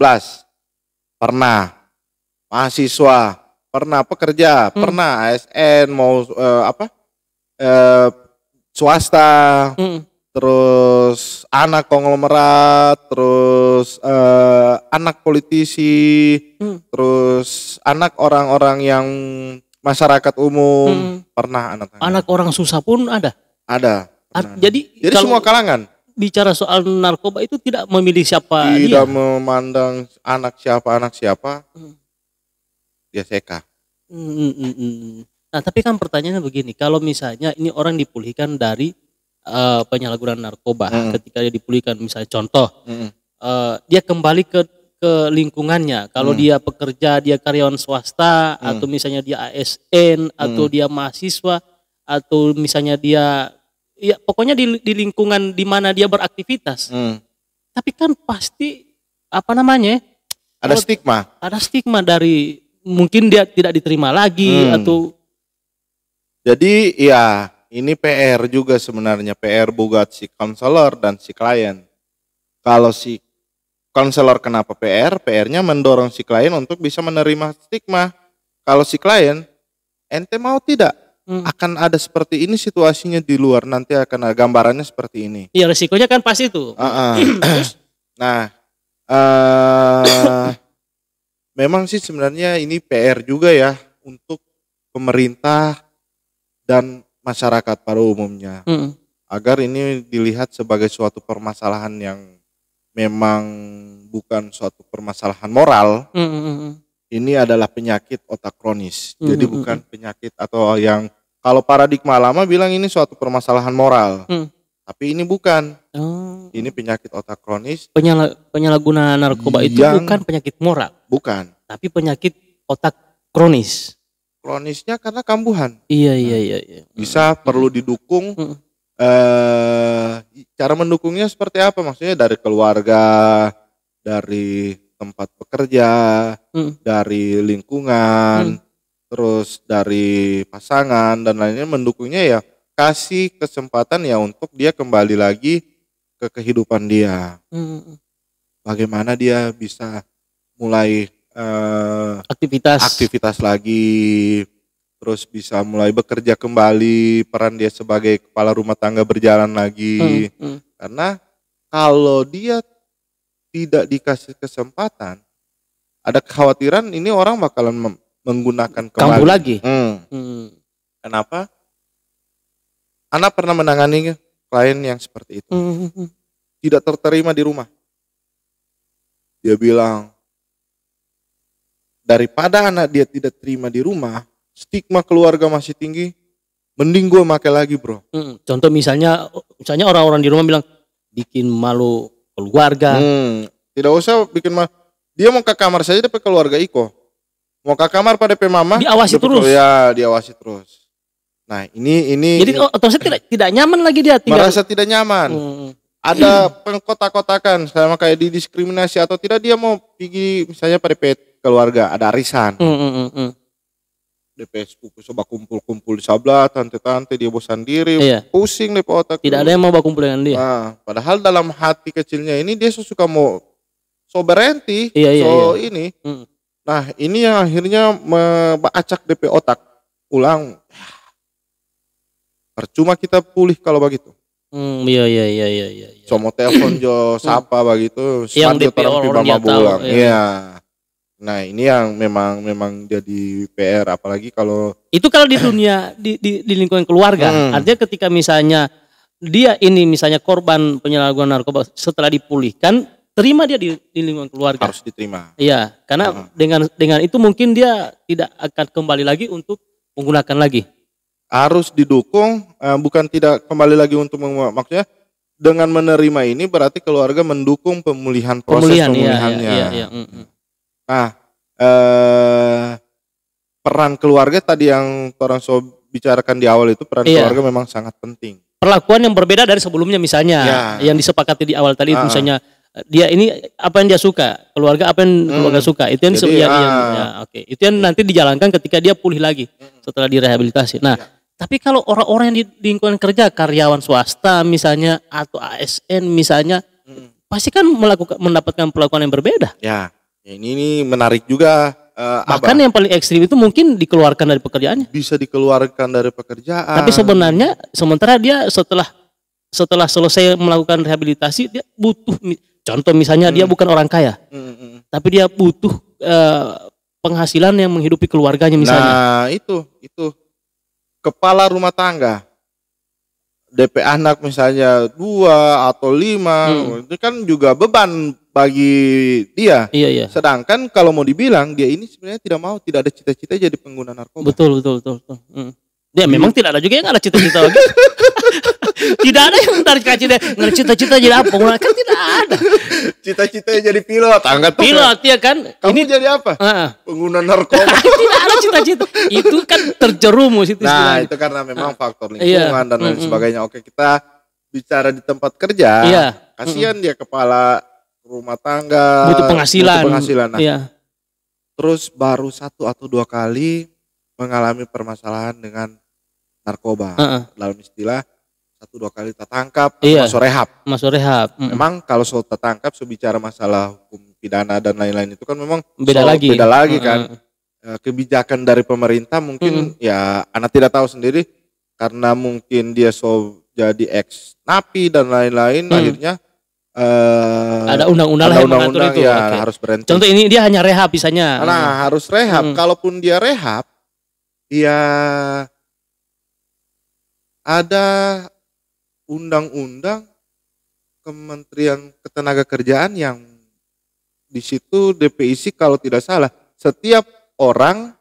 pernah, mahasiswa pernah pekerja, pernah ASN, mau swasta, terus anak konglomerat, terus anak politisi, terus anak orang-orang yang masyarakat umum, pernah anak orang susah pun ada. Ada. Jadi semua kalangan. Bicara soal narkoba itu tidak memilih siapa dia. Tidak memandang anak siapa. Dia seka. Nah, tapi kan pertanyaannya begini, kalau misalnya ini orang dipulihkan dari penyalahgunaan narkoba, ketika dia dipulihkan, misalnya contoh, dia kembali ke lingkungannya. Kalau dia pekerja, dia karyawan swasta, atau misalnya dia ASN, atau dia mahasiswa, atau misalnya dia ya pokoknya di lingkungan di mana dia beraktivitas. Tapi kan pasti ada stigma. Ada stigma dari mungkin dia tidak diterima lagi atau. Jadi ya ini PR juga sebenarnya, PR buat si konselor dan si klien. Kalau si konselor kenapa PR-nya mendorong si klien untuk bisa menerima stigma. Kalau si klien, ente mau tidak? Akan ada seperti ini situasinya di luar, nanti akan ada gambarannya seperti ini. Iya, resikonya kan pasti itu. Nah, memang sih sebenarnya ini PR juga ya untuk pemerintah dan masyarakat pada umumnya, agar ini dilihat sebagai suatu permasalahan yang memang bukan suatu permasalahan moral. Ini adalah penyakit otak kronis. Jadi bukan penyakit atau yang kalau paradigma lama bilang ini suatu permasalahan moral. Tapi ini bukan. Ini penyakit otak kronis. Penyalahgunaan narkoba itu bukan penyakit moral. Bukan. Tapi penyakit otak kronis. Kronisnya karena kambuhan. Iya. Bisa perlu didukung. Cara mendukungnya seperti apa? Maksudnya dari keluarga, dari tempat bekerja, dari lingkungan, terus dari pasangan dan lainnya, mendukungnya ya kasih kesempatan ya untuk dia kembali lagi ke kehidupan dia. Bagaimana dia bisa mulai aktivitas lagi, terus bisa mulai bekerja kembali, peran dia sebagai kepala rumah tangga berjalan lagi. Karena kalau dia tidak dikasih kesempatan, ada kekhawatiran ini orang bakalan menggunakan kembali. Kambuh lagi. Kenapa? Anak pernah menangani klien yang seperti itu. Tidak terterima di rumah. Dia bilang, daripada anak dia tidak terima di rumah, stigma keluarga masih tinggi, mending gue pakai lagi bro. Contoh misalnya orang-orang di rumah bilang, bikin malu keluarga. Tidak usah bikin malu. Dia mau ke kamar saja DP keluarga Iko. Mau ke kamar pada DP mama. Diawasi terus. Ya, diawasi terus. Nah, ini. Jadi otomatis tidak nyaman lagi dia tinggal. Merasa tidak nyaman. Ada pengkotak-kotakan sama kayak didiskriminasi atau tidak, dia mau pergi misalnya pada keluarga ada arisan. DP sepupu coba kumpul-kumpul di sebelah, tante-tante dia bosan diri, pusing DP otak. Tidak ada yang mau berkumpul dengan dia. Nah, padahal dalam hati kecilnya ini dia suka mau berhenti. Ini. Nah, ini yang akhirnya acak DP otak ulang. Percuma kita pulih kalau begitu. Iya. So mau telepon jo sapa begitu, yang DP orang dia tahu. Iya. Nah, ini yang memang jadi PR, apalagi kalau itu kalau di dunia di lingkungan keluarga. Artinya ketika misalnya dia ini misalnya korban penyalahgunaan narkoba, setelah dipulihkan, terima dia di lingkungan keluarga. Harus diterima. Iya, karena dengan itu mungkin dia tidak akan kembali lagi untuk menggunakan lagi. Harus didukung, bukan tidak kembali lagi untuk maksudnya dengan menerima ini berarti keluarga mendukung proses pemulihannya. Iya. Nah, peran keluarga tadi yang orang bicarakan di awal itu, peran keluarga memang sangat penting. Perlakuan yang berbeda dari sebelumnya misalnya, yang disepakati di awal tadi itu misalnya dia ini apa yang dia suka, keluarga apa yang keluarga suka, itu yang itu yang nanti dijalankan ketika dia pulih lagi setelah direhabilitasi. Nah, tapi kalau orang-orang yang di lingkungan kerja, karyawan swasta misalnya atau ASN misalnya, pasti kan mendapatkan perlakuan yang berbeda. Ya. Ini menarik juga. Bahkan yang paling ekstrim itu mungkin dikeluarkan dari pekerjaannya. Bisa dikeluarkan dari pekerjaan. Tapi sebenarnya sementara dia setelah selesai melakukan rehabilitasi, dia butuh, contoh misalnya dia bukan orang kaya, tapi dia butuh penghasilan yang menghidupi keluarganya misalnya. Nah itu kepala rumah tangga, DP anak misalnya 2 atau 5, itu kan juga beban bagi dia. Iya. Sedangkan kalau mau dibilang dia ini sebenarnya tidak ada cita-cita jadi pengguna narkoba. Betul. Dia memang tidak ada juga yang ada cita-cita lagi. Tidak ada yang cita-cita jadi apa? Kan tidak ada. Cita-citanya jadi pilot. Pilot ya kan. Kamu jadi apa? Pengguna narkoba. Tidak ada cita-cita. Itu kan terjerumus itu. Nah itu karena memang faktor lingkungan dan lain sebagainya. Oke, kita bicara di tempat kerja. Iya. Kasihan dia kepala rumah tangga. Butuh penghasilan. Nah, terus baru 1 atau 2 kali mengalami permasalahan dengan narkoba. Dalam istilah 1-2 kali tertangkap, masuk rehab. Memang kalau soal tertangkap, bicara masalah hukum pidana dan lain-lain itu kan memang beda lagi kan. Kebijakan dari pemerintah mungkin ya anak tidak tahu sendiri, karena mungkin dia jadi ex napi dan lain-lain, akhirnya ada undang-undang yang mengatur itu. Ya, harus berhenti. Contoh ini dia hanya rehab misalnya. Nah harus rehab. Kalaupun dia rehab, ya ada undang-undang Kementerian Ketenagakerjaan yang di situ DPIC kalau tidak salah setiap orang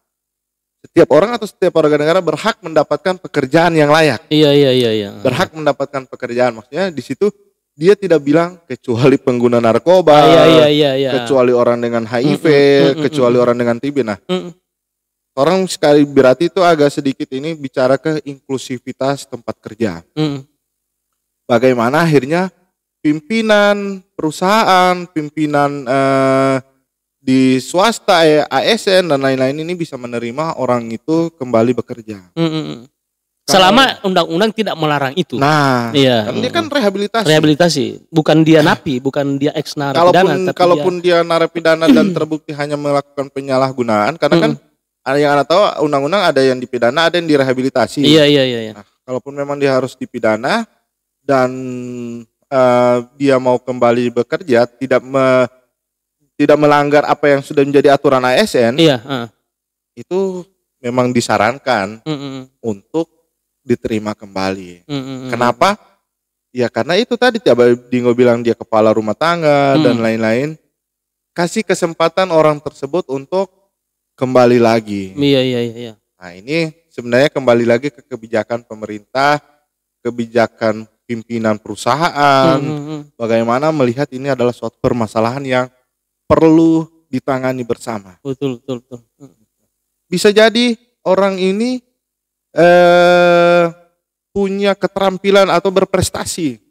atau setiap warga negara berhak mendapatkan pekerjaan yang layak. Iya. Berhak mendapatkan pekerjaan, maksudnya di situ dia tidak bilang kecuali pengguna narkoba, kecuali orang dengan HIV, kecuali orang dengan TB. Nah, orang sekali berarti itu agak sedikit ini bicara ke inklusivitas tempat kerja. Bagaimana akhirnya pimpinan perusahaan, pimpinan di swasta, ASN dan lain-lain ini bisa menerima orang itu kembali bekerja. Selama undang-undang tidak melarang itu. Nah, kan dia kan rehabilitasi. Bukan dia napi, bukan dia ex narapidana. Kalaupun dia narapidana dan terbukti hanya melakukan penyalahgunaan, karena kan yang Anda tahu undang-undang ada yang dipidana, ada yang direhabilitasi. Iya. Nah, kalaupun memang dia harus dipidana dan dia mau kembali bekerja, tidak melanggar apa yang sudah menjadi aturan ASN, itu memang disarankan untuk diterima kembali. Kenapa? Ya karena itu tadi Dingo bilang dia kepala rumah tangga dan lain-lain. Kasih kesempatan orang tersebut untuk kembali lagi. Iya. Nah ini sebenarnya kembali lagi ke kebijakan pemerintah, kebijakan pimpinan perusahaan, bagaimana melihat ini adalah suatu permasalahan yang perlu ditangani bersama. Betul. Bisa jadi orang ini punya keterampilan atau berprestasi,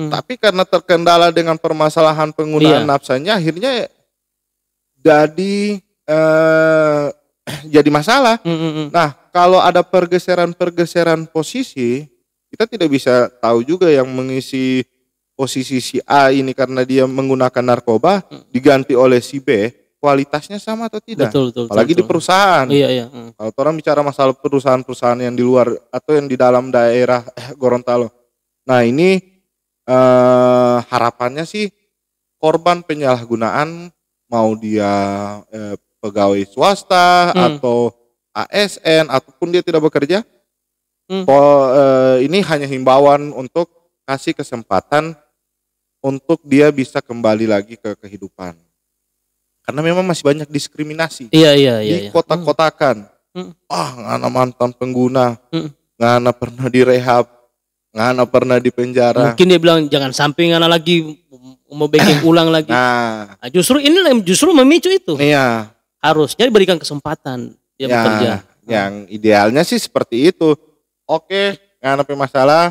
tapi karena terkendala dengan permasalahan penggunaan nafsanya, akhirnya jadi masalah. Nah, kalau ada pergeseran posisi, kita tidak bisa tahu juga yang mengisi posisi si A ini karena dia menggunakan narkoba diganti oleh si B, kualitasnya sama atau tidak. Betul. Apalagi di perusahaan. Iya. Kalau orang bicara masalah perusahaan-perusahaan yang di luar atau yang di dalam daerah Gorontalo. Nah ini harapannya sih korban penyalahgunaan, mau dia pegawai swasta atau ASN ataupun dia tidak bekerja, ini hanya himbauan untuk kasih kesempatan untuk dia bisa kembali lagi ke kehidupan. Karena memang masih banyak diskriminasi. Iya. Di kota-kotakan. Ngana mantan pengguna, ngana pernah direhab, ngana pernah di penjara. Mungkin dia bilang jangan sampai ngana lagi mau bikin ulang lagi. Nah, justru memicu itu. Iya. Harusnya diberikan kesempatan dia bekerja. Yang idealnya sih seperti itu. Oke, ngana masalah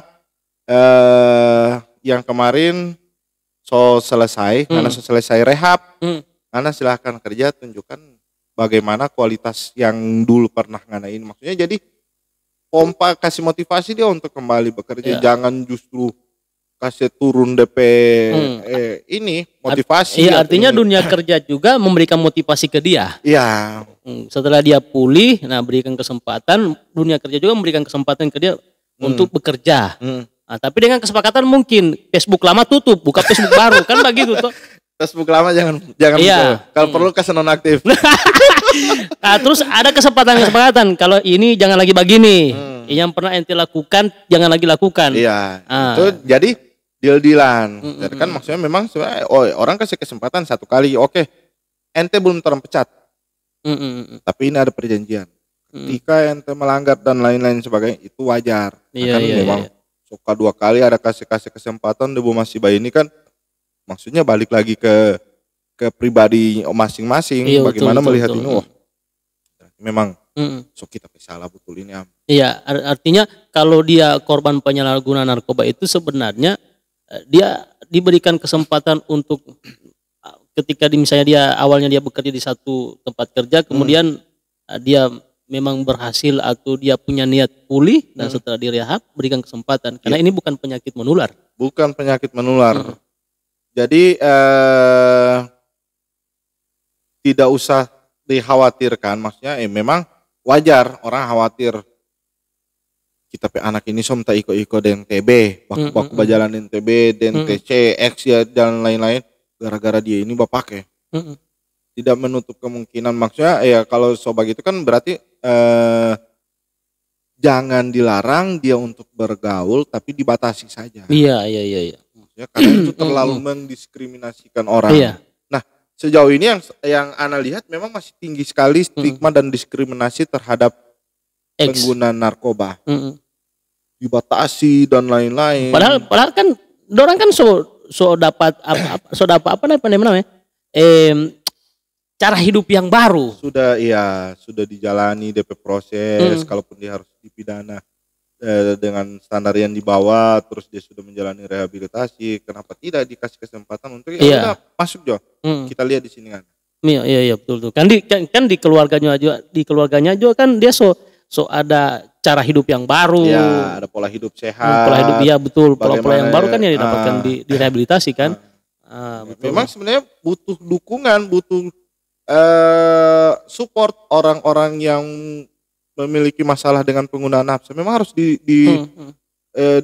yang kemarin selesai, karena selesai rehab. Ngana silahkan kerja, tunjukkan bagaimana kualitas yang dulu pernah ngana ini. Maksudnya jadi pompa, kasih motivasi dia untuk kembali bekerja. Jangan justru kasih turun DP ini motivasi. Iya, artinya dunia kerja juga memberikan motivasi ke dia. Iya. Setelah dia pulih, nah berikan kesempatan, dunia kerja juga memberikan kesempatan ke dia untuk bekerja. Nah, tapi dengan kesepakatan mungkin Facebook lama tutup, buka Facebook baru, kan begitu tuh. Facebook lama jangan iya. Kalau perlu kasih nonaktif. Nah, terus ada kesempatan kalau ini jangan lagi begini. Yang pernah ente lakukan jangan lagi lakukan. Iya. Itu jadi deal-dealan. Jadi kan maksudnya memang orang kasih kesempatan satu kali, oke. Ente belum terpecat. Tapi ini ada perjanjian. Ketika ente melanggar dan lain-lain sebagainya itu wajar. Iya, memang suka 2 kali ada kasih kesempatan debu masih bayi ini kan maksudnya balik lagi ke pribadi masing-masing. Iya, bagaimana betul, melihat betul. ini memang kita salah betul ini. Iya, artinya kalau dia korban penyalahgunaan narkoba itu sebenarnya dia diberikan kesempatan untuk ketika misalnya dia awalnya dia bekerja di satu tempat kerja, kemudian dia memang berhasil atau dia punya niat pulih dan setelah direhab berikan kesempatan karena ini bukan penyakit menular. Bukan penyakit menular. Jadi tidak usah dikhawatirkan, maksudnya memang wajar orang khawatir kita pe anak ini som tak iko den TB, baku bajalanin TB den TC, X ya dan lain-lain gara-gara dia ini bapak Tidak menutup kemungkinan, maksudnya ya kalau sobag itu kan berarti jangan dilarang dia untuk bergaul tapi dibatasi saja. Iya. Maksudnya karena itu terlalu mendiskriminasikan orang. Iya. Nah, sejauh ini yang Ana lihat memang masih tinggi sekali stigma dan diskriminasi terhadap pengguna narkoba. Dibatasi dan lain-lain. Padahal kan orang kan so dapat apa namanya? Cara hidup yang baru. Sudah dijalani DP proses, kalaupun dia harus dipidana dengan standar yang dibawa, terus dia sudah menjalani rehabilitasi, kenapa tidak dikasih kesempatan untuk udah masuk Jo. Kita lihat di sini kan. Iya betul. Kan di keluarganya juga kan dia so ada cara hidup yang baru. Ya, ada pola hidup sehat. Pola hidup betul. Pola yang baru kan yang didapatkan di rehabilitasi kan. Betul. Memang sebenarnya butuh dukungan, butuh support orang-orang yang memiliki masalah dengan penggunaan nafsu. Memang harus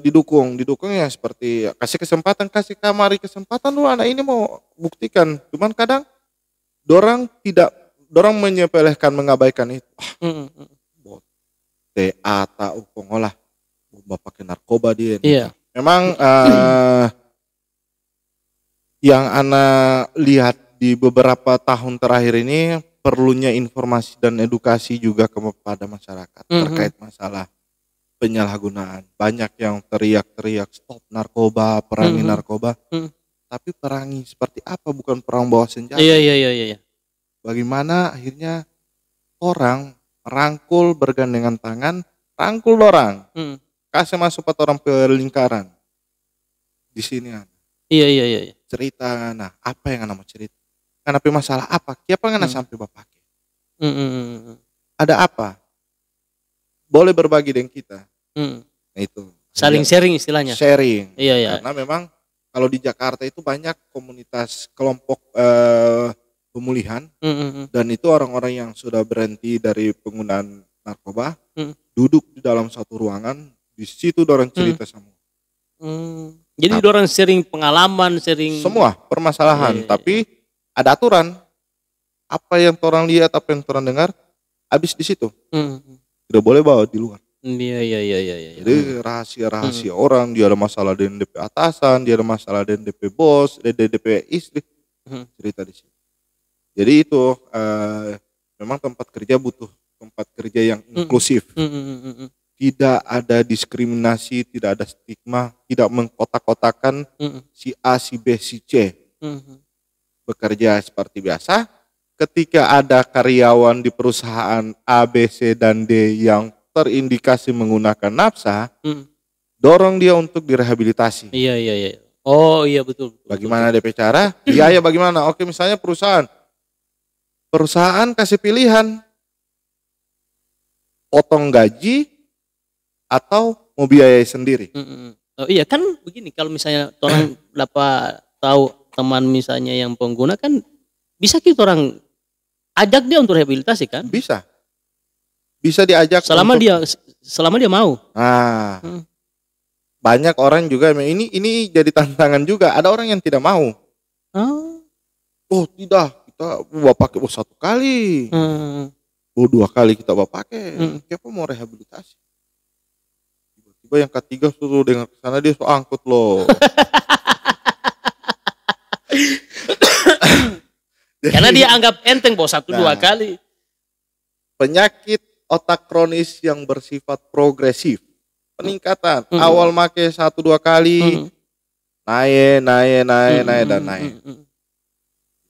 didukung ya seperti kasih kamari kesempatan lu anak ini mau buktikan. Cuman kadang dorang menyepelekan, mengabaikan itu. TA tak ukongolah bapak pakai narkoba dia. Iya. Memang yang Ana lihat di beberapa tahun terakhir ini perlunya informasi dan edukasi juga kepada masyarakat terkait masalah penyalahgunaan. Banyak yang teriak-teriak stop narkoba, perangi narkoba. Tapi perangi seperti apa, bukan perang bawa senjata. Iya. Bagaimana akhirnya orang rangkul bergandengan tangan, rangkul orang. Kasih masuk orang ke lingkaran. Di sini Iya. Cerita, nah apa yang Ana mau cerita? Kenapa masalah apa? Kiapa ngana sampai bapak? Ada apa? Boleh berbagi dengan kita. Nah itu. Saling sharing istilahnya. Sharing. Iya. Karena memang kalau di Jakarta itu banyak komunitas kelompok pemulihan dan itu orang-orang yang sudah berhenti dari penggunaan narkoba duduk di dalam satu ruangan, di situ orang cerita semua. Jadi orang sharing pengalaman, sharing semua permasalahan, tapi ada aturan. Apa yang orang lihat, apa yang orang dengar, habis di situ. Tidak boleh bawa di luar. Iya. Jadi rahasia orang, dia ada masalah dengan DP atasan, dia ada masalah dengan DP bos, DP istri, cerita di sini. Jadi itu memang tempat kerja butuh tempat kerja yang inklusif. Tidak ada diskriminasi, tidak ada stigma, tidak mengkotak-kotakan si A, si B, si C. Bekerja seperti biasa. Ketika ada karyawan di perusahaan A, B, C, dan D yang terindikasi menggunakan nafsa, dorong dia untuk direhabilitasi. Iya. Oh iya betul. Bagaimana DP cara? Biaya bagaimana? Oke, misalnya perusahaan kasih pilihan, potong gaji atau mau biayai sendiri. Oh iya kan begini, kalau misalnya orang dapat tahu teman misalnya yang pengguna kan bisa kita orang ajak dia untuk rehabilitasi kan? Bisa. Bisa diajak selama dia mau. Banyak orang juga ini jadi tantangan juga. Ada orang yang tidak mau. Oh tidak, kita bawa pakai satu kali. 2 kali kita bawa pakai. Siapa mau rehabilitasi? Tiba-tiba yang ketiga suruh dengan kesana dia angkut loh. Karena dia anggap enteng bawa 1-2 kali. Penyakit otak kronis yang bersifat progresif, peningkatan. Awal make 1-2 kali, naik dan naik.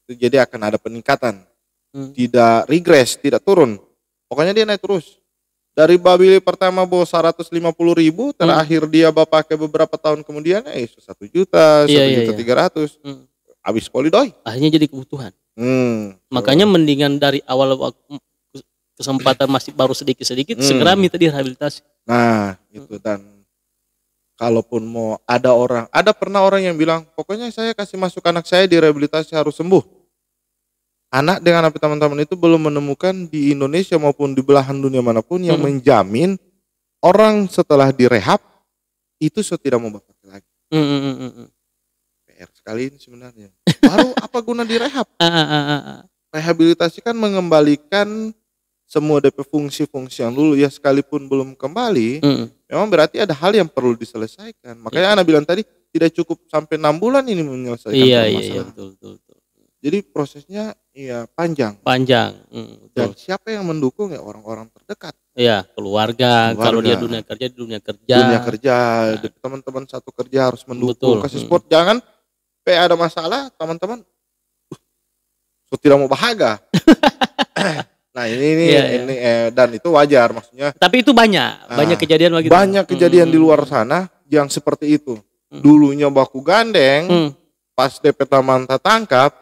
Itu jadi akan ada peningkatan. Tidak regres, tidak turun. Pokoknya dia naik terus. Dari babili pertama bawa 150.000, terakhir dia pakai beberapa tahun kemudian 1 juta, 1.300.000. Habis polidoy. Akhirnya jadi kebutuhan. Makanya mendingan dari awal waktu kesempatan masih baru sedikit-sedikit segera minta direhabilitasi. Nah, itu. Dan kalaupun mau ada pernah orang yang bilang, pokoknya saya kasih masuk anak saya direhabilitasi harus sembuh. Anak dengan teman-teman itu belum menemukan di Indonesia maupun di belahan dunia manapun yang menjamin orang setelah direhab itu tidak mau pakai lagi. PR sekali ini sebenarnya. Baru apa guna direhab? Rehabilitasi kan mengembalikan semua DP fungsi-fungsi yang dulu ya, sekalipun belum kembali, memang berarti ada hal yang perlu diselesaikan. Makanya Ana bilang tadi tidak cukup sampai 6 bulan ini menyelesaikan masalah. Iya, betul. Jadi prosesnya panjang. Dan siapa yang mendukung? Ya orang-orang terdekat. Iya, keluarga. Kalau dia dunia kerja. Teman-teman satu kerja harus mendukung, kasih support. Jangan ada masalah, teman-teman tidak mau bahagia. Nah ini dan itu wajar maksudnya. Tapi itu banyak kejadian begitu. Banyak kejadian di luar sana yang seperti itu. Dulunya baku gandeng, pas DP taman tangkap,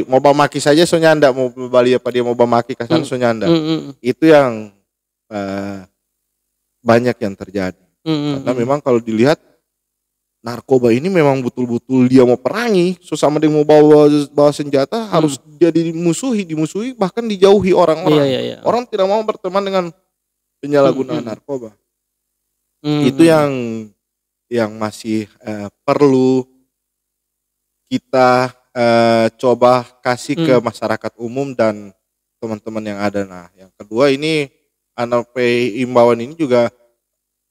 mau maki saja sonyanda, mau bali apa dia mau maki kasan sonyanda. Itu yang banyak yang terjadi. Karena memang kalau dilihat narkoba ini memang betul-betul dia mau perangi, sesama dia mau bawa senjata harus jadi dimusuhi bahkan dijauhi orang-orang. Orang tidak mau berteman dengan penyalahgunaan narkoba. Itu yang masih perlu kita coba kasih ke masyarakat umum dan teman-teman yang ada. Nah, yang kedua ini imbauan ini juga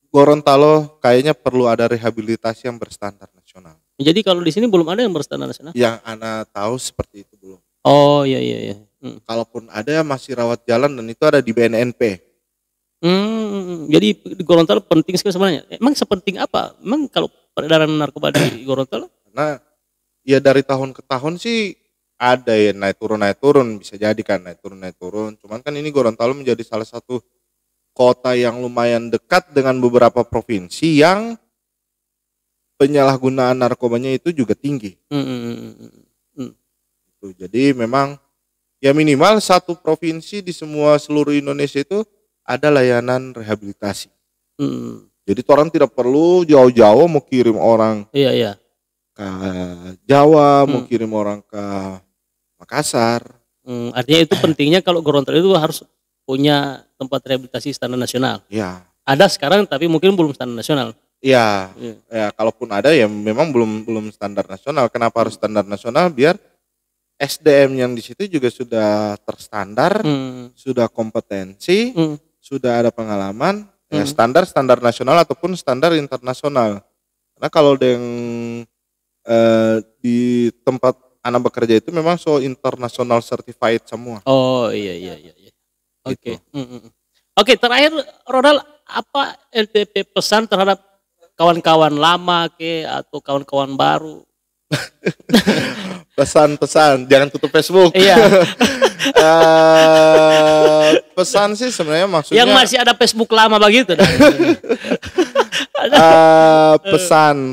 Gorontalo kayaknya perlu ada rehabilitasi yang berstandar nasional. Jadi kalau di sini belum ada yang berstandar nasional? Yang Ana tahu seperti itu belum. Oh iya. Kalaupun ada masih rawat jalan dan itu ada di BNNP. Jadi di Gorontalo penting sekali sebenarnya. Emang sepenting apa? Emang kalau peredaran narkoba di Gorontalo? Karena ya dari tahun ke tahun sih ada ya naik turun bisa jadi kan naik turun. Cuman kan ini Gorontalo menjadi salah satu kota yang lumayan dekat dengan beberapa provinsi yang penyalahgunaan narkobanya itu juga tinggi. Jadi memang ya minimal satu provinsi di seluruh Indonesia itu ada layanan rehabilitasi. Jadi orang tidak perlu jauh-jauh mau kirim orang ke Jawa, mau kirim orang ke Makassar. Artinya itu pentingnya kalau Gorontalo itu harus punya tempat rehabilitasi standar nasional. Iya. Ada sekarang tapi mungkin belum standar nasional. Iya. Ya, kalaupun ada ya memang belum standar nasional. Kenapa harus standar nasional? Biar SDM yang di situ juga sudah terstandar, sudah kompetensi, sudah ada pengalaman, ya standar nasional ataupun standar internasional. Karena kalau di tempat anak bekerja itu memang international certified semua. Oh iya. Oke. Oke, terakhir Ronald, apa LPP pesan terhadap kawan-kawan lama atau kawan-kawan baru? Pesan jangan tutup Facebook. Iya. Pesan sih sebenarnya maksudnya yang masih ada Facebook lama begitu.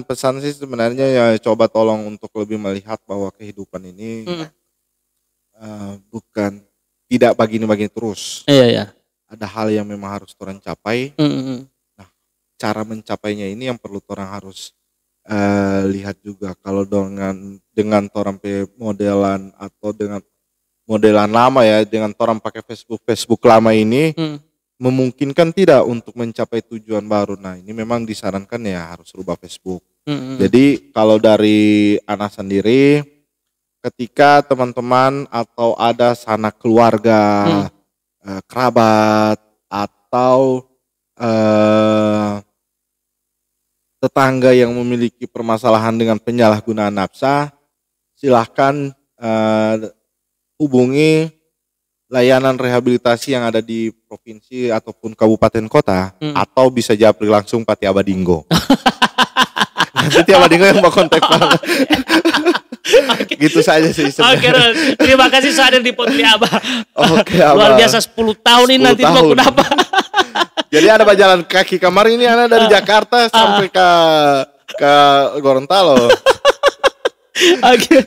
Pesan sih sebenarnya ya coba tolong untuk lebih melihat bahwa kehidupan ini bukan tidak begini terus. Iya. Ada hal yang memang harus orang capai. Nah, cara mencapainya ini yang perlu orang harus lihat juga. Kalau dengan orang modelan atau dengan modelan lama ya, dengan orang pakai Facebook lama ini memungkinkan tidak untuk mencapai tujuan baru. Nah ini memang disarankan ya harus rubah Facebook. Jadi kalau dari anak sendiri, ketika teman-teman atau ada sanak keluarga, kerabat atau tetangga yang memiliki permasalahan dengan penyalahgunaan nafsa, silahkan hubungi layanan rehabilitasi yang ada di provinsi ataupun kabupaten kota, atau bisa japri langsung Pati Abadinggo. Nanti Abadinggo yang mau kontak Pak. Gitu saja sih sebenarnya. Oke, terima kasih sudah hadir di podcast Abah. Oke, Abah. Luar biasa 10 tahun ini nanti mau dapat. Jadi ada jalan kaki kemarin ini ada dari Jakarta sampai ke Gorontalo. Oke.